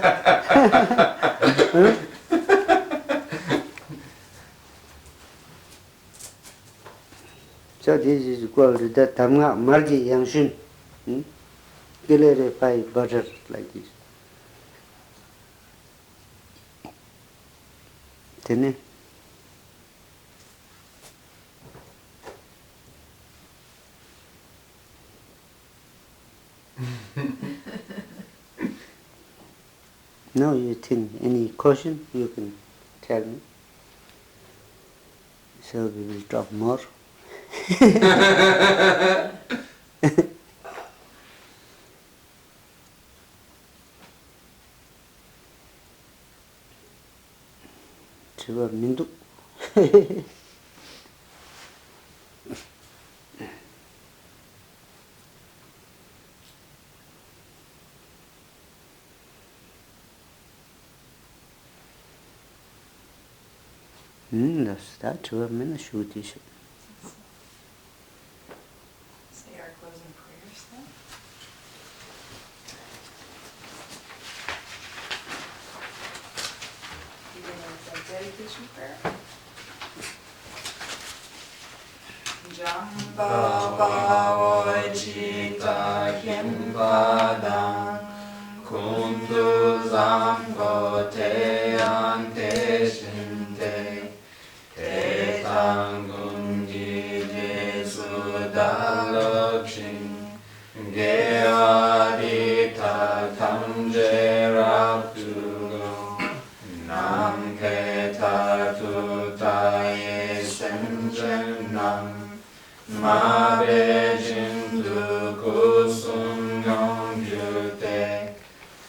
S1: So this is called the Tamga Margi Yangshin. Clarify butter like this. Then now you think any question you can tell me. So we will talk more. Chiva Mindu. That's that. Chiva Mindu Shuti.
S4: Say our closing prayers then. Begin with a dedication prayer. Jamba Bhavo Jita Himpadam Kundu Zamgo Te Ante Shinte Te Tangungi Jesu Dalokshin Geadita Kamje Raptugo Nam Keta Tutaye Senjenam Ma Bejindu Kusum Yong Yute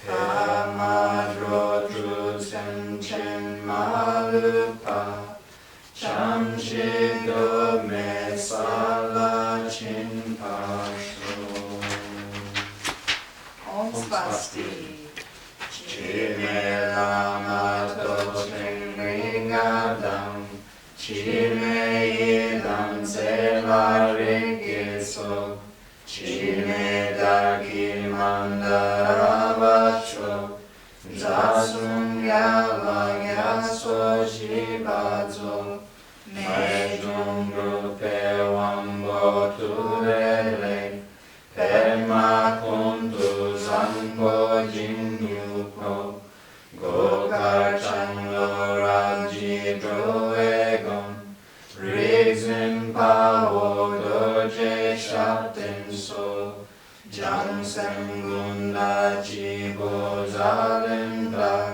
S4: Hamadrotru Senchen Malupa Chamshido Mesala Chinpasho Om Swasti Chime Lama Tochen Ringadam Chime Idam Sela Rigiso Chime Daki Mandaravacho Zasum Yala Yaso Shibazo Mejum Rupe Wambo Turele Pema Kuntu Zampo Jinyupo Gokar Chanlo Raji Droegon Rizin Pao Doje Shatin So Jansen Gunda Chibo Zalindar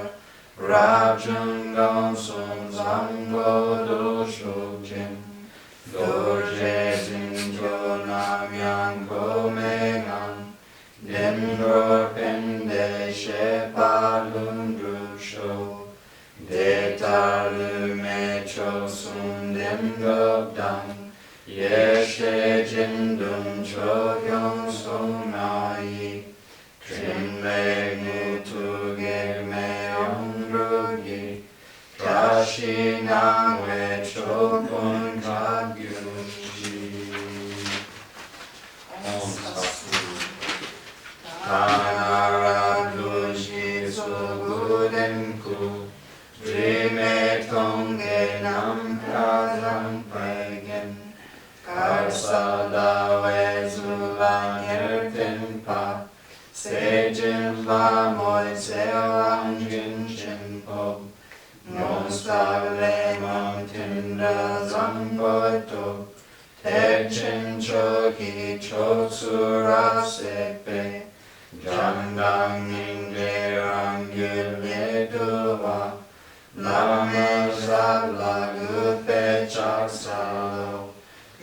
S4: Rajungan Sun Zango Doshojin Doje Zinjo Namyan Komegan Dendro Pende Shepalundru Sho Detalu Mecho Sun Dendrobdan Yeshe Jindun Chogyong Sonai Trinme Mutu Germe Ongrugi Kashi Nangwe Chokun Kagyuji Om Swasti Tanaraduji Sugudenku Drime Tonge Nam Prazam Pregen Karsada Wezulang Yertinpa Sejin Lamoy Selang Jinshinpo Monstable Montindra Zampoto Tejin Choki Chotsura Sepe Jandang Ningerang Yulvedua Lama Zabla Gupe Chaksalo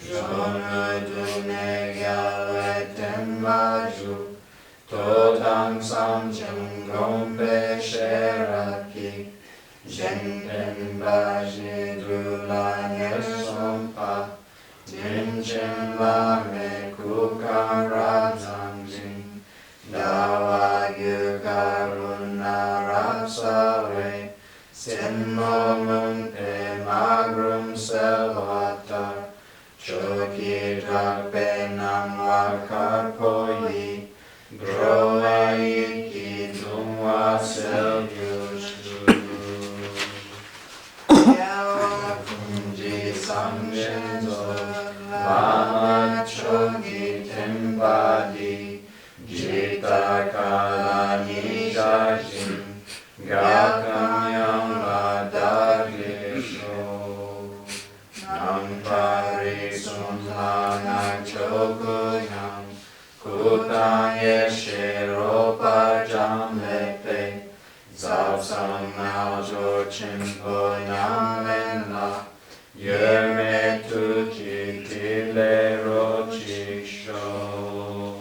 S4: Jono Dune Galeten Maju Todam Samcham Gombe Sheraki Jenten Baji Dula Yesompa, Jinchen Lame Kukara Zangjin, Dawa Yukaruna Rapsawe, Sinmo Munpe Magrum Selvatar, Choki Drakpe Namwakar Poi, Groa Yiki Dungwa Selyushu. Yawa Kunji Samshenzo, Lama Chogi Tembadi, Jita Kala Nishashin, Gakam Dagesho, Nampari Sunlana Chokuyam, Kutang Yeshe Ropa Jamlepe, Zapsam Naljo Chimpo Yamena, Yerme Tuji Tile Rochi Sho.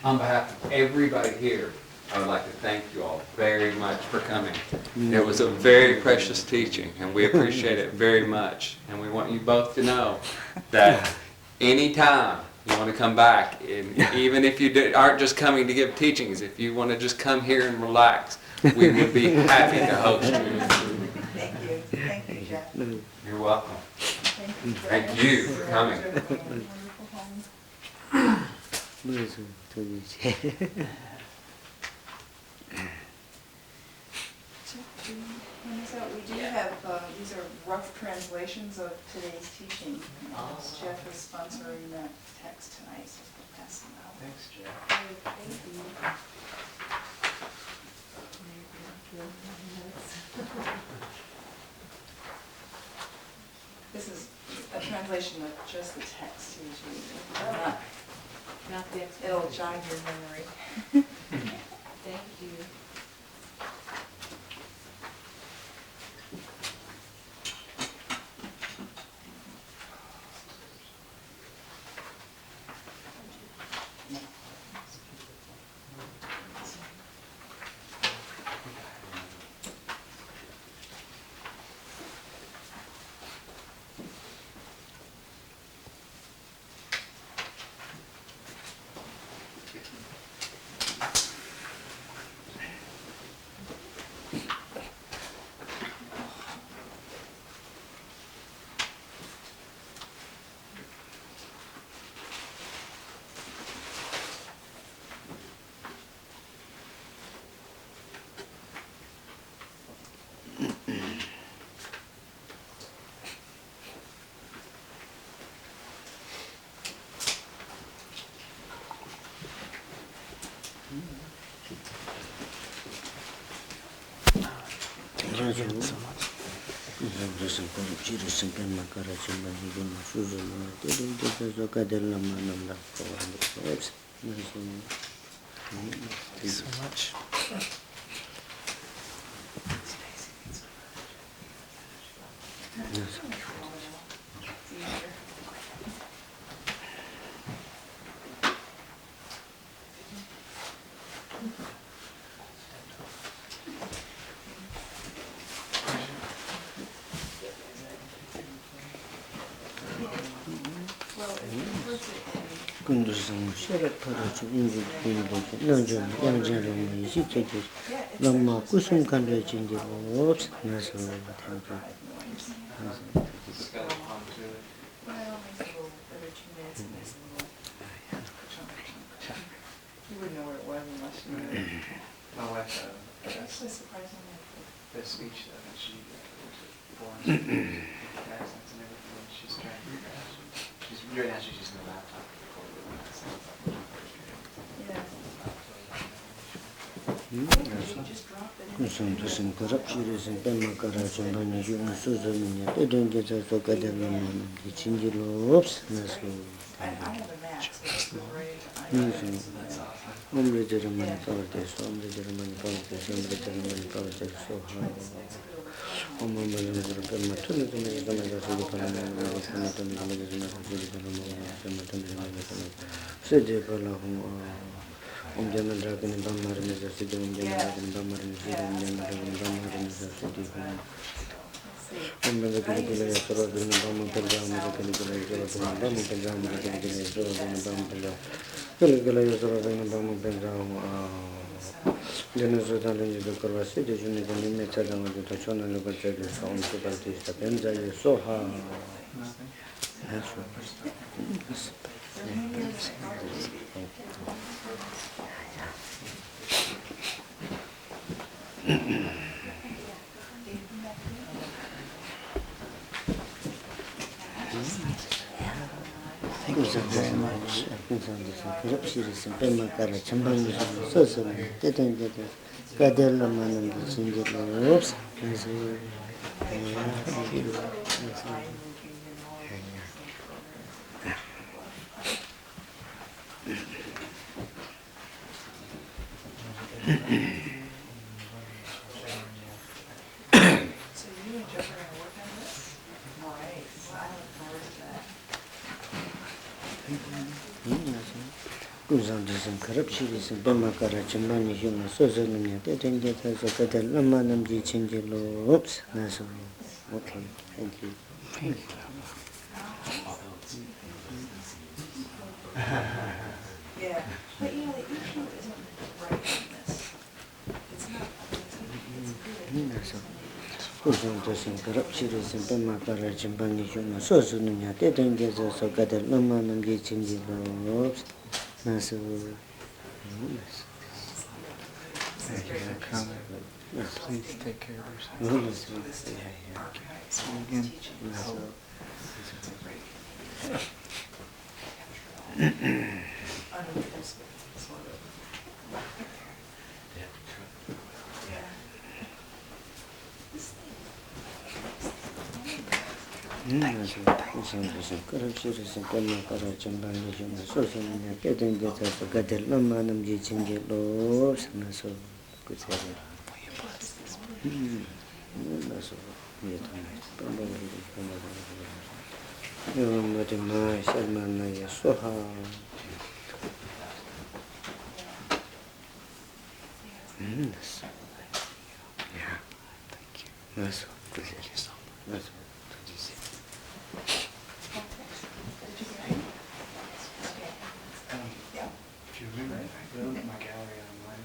S2: On behalf of everybody here, I would like to thank you all very much for coming. It was a very precious teaching, and we appreciate it very much. And we want you both to know that anytime you want to come back, and even if you aren't just coming to give teachings, if you want to just come here and relax, we would be happy to host you.
S5: Thank you. Thank you, Jeff.
S2: You're welcome.
S5: Thank
S2: Thank you for coming.
S5: We do have, these are rough translations of today's teaching. Jeff is sponsoring that text tonight, so we'll pass them out.
S2: Thanks, Jeff.
S5: This is a translation of just the text usually.
S3: Not the
S5: It'll
S3: explanation.
S5: jog your memory.
S3: Thank you.
S6: so much.
S1: Lama kusum kandre chingi oops, naso
S5: You wouldn't know what it was unless you knew it.
S4: My wife,
S5: Actually, surprisingly.
S4: the speech that she foreign accents and everything, and she's trying to figure out. She's right now she's using the laptop to record it. And that sounds like
S5: Yeah. You just dropped it in.
S1: kusum tusum karab shiri sin pema kara chumbani yunga suzo minya pedonge za soka de lama namdi chingi oops, naso
S5: I have a Mac, so it's great.
S1: Omre Jeremani Pavate, Omre Jeremani Pavate, Omre Jeremani Pavate, so Om Matuna, Sede Palam, Om Jaman Dragon and Bamarin is a city, Om Jaman Bamarin is a Bamarin is a city. Om the Caligula, Sorobin, Bama Pelgam, the Caligula, Bama Pelgam, the Caligula, Bama Pelgam. Caligula is Sorobin, Bama Pelgam, Genesis Allen, the Corvasi, the Unit and Method of the Tachon and the Bachelor, Sound Supertista, Penza, so hard. That's Thank you very much.
S5: So you and Jeff are going to work on this? Right. Well, I look forward to that.
S1: Kuzandism corruption, Bama Karachimani, human social, getting get us a better Lamanam di Chingelo. Oops, that's okay, thank you.
S5: Yeah, but you know, the EQ isn't right on this. It's not, it's good.
S1: Kuzandism corruption, Bama Karachimani, human social, getting get us a better Lamanam di Chingelo. Oops, that's
S6: Please take care of yourself. See you again.
S4: if you remember, if I go to my gallery online.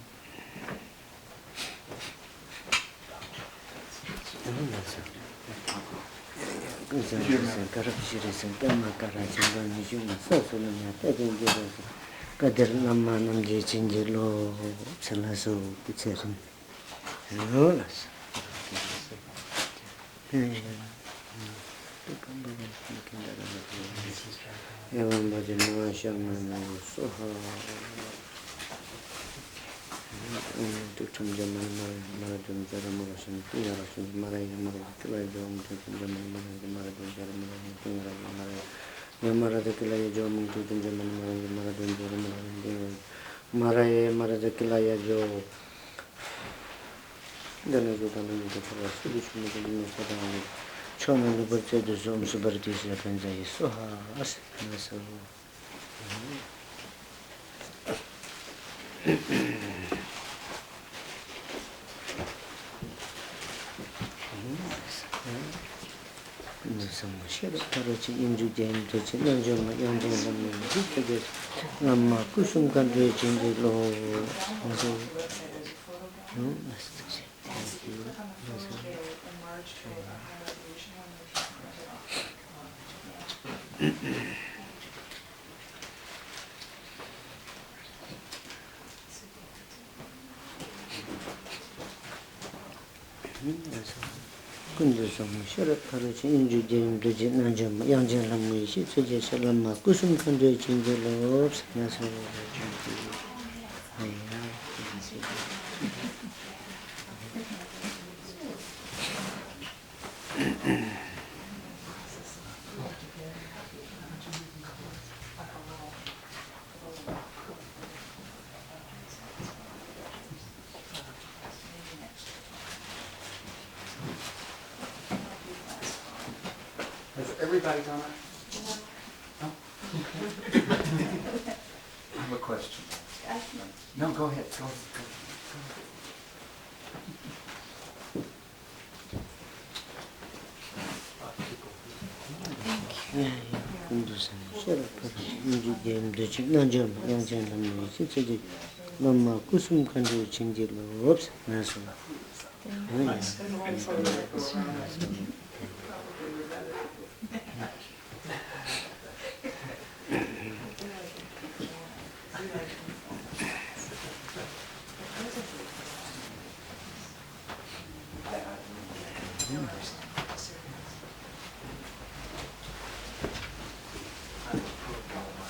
S1: Lama kusum kanre chingi lo.
S5: Yes, if you click on the photo, they will enlarge to a higher resolution one, if you print it off.
S1: Kundu samu sharat karachi inju jayam doji nanjam yangjam lamu ishi tsaje shalama kusum kanre chingi lo. Nasa
S2: Has everybody gone out? No? I have a question. No, go ahead, go ahead.
S1: kundu samu sharat karachi inju jayam doji nanjam yangjam lamu ishi tsaje lama kusum kanre chingi lo. Nasa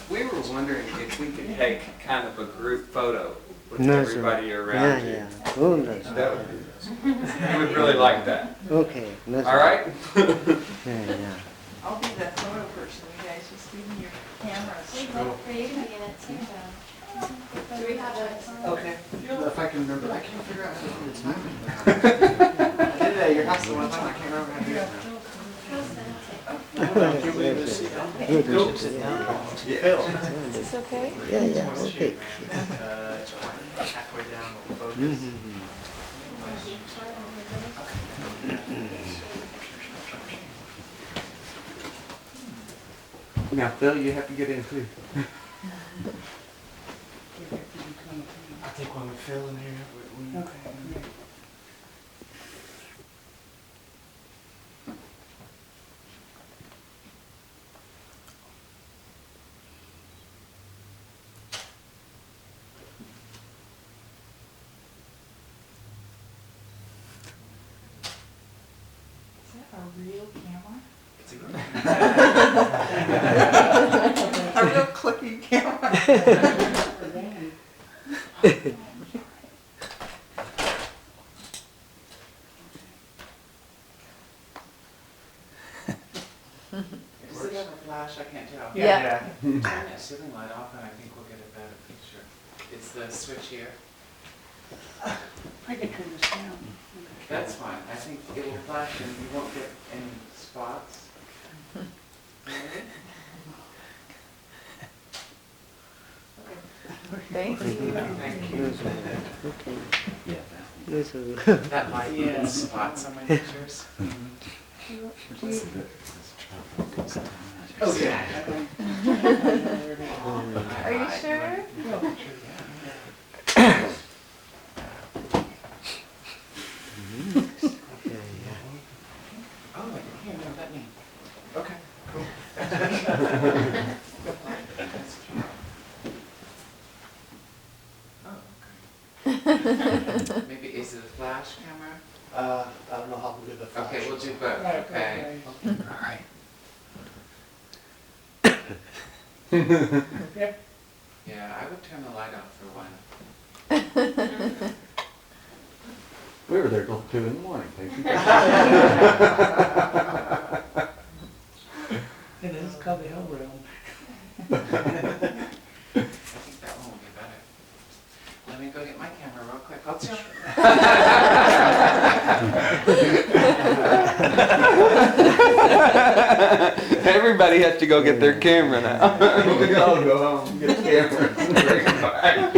S2: We were wondering if we could take kind of a group photo with
S1: Nasa.
S2: everybody around you.
S1: Yeah. Oh, Nasa.
S2: That would- We would really like that.
S1: Okay. Nasa.
S2: All right?
S1: Yeah.
S5: I'll be the photo person, you guys just give me your cameras.
S3: We'd love for you to be in it too, though. Do we have a?
S4: Okay. If I can remember, I can't figure out how to do the timing. I did it at your house the one time, I can't remember how to do it now. Can we just sit down?
S1: Good.
S4: Sit down.
S3: Is this okay?
S1: Yeah, okay.
S4: It's halfway down, we'll focus.
S1: Mm-hmm.
S2: Now, Phil, you have to get in too.
S4: I think when we fill in here, we. Okay.
S5: Is that a real camera?
S4: It's a good.
S5: A real clicky camera?
S4: Does it have a flash? I can't tell.
S3: Yeah.
S4: Turn that ceiling light off and I think we'll get a better picture. It's the switch here.
S5: I can turn this down.
S4: That's fine. I think it will flash and you won't get any spots.
S3: Thank you.
S4: Thank you.
S1: Okay.
S2: Yeah.
S1: Nasa.
S4: That might get spots on my pictures. Okay.
S3: Are you sure?
S4: Oh, I can't remember that name. Okay, cool. Oh, okay. Maybe is it a flash camera?
S7: I don't know how to do the flash.
S4: Okay, we'll do both, okay? All right. Yeah, I would turn the light off for a while.
S6: We were there till 2 in the morning.
S7: And this is called the hell realm.
S4: I think that one will be better. Let me go get my camera real quick. I'll jump.
S2: Everybody has to go get their camera now.
S6: We all go home, get cameras, and bring them back.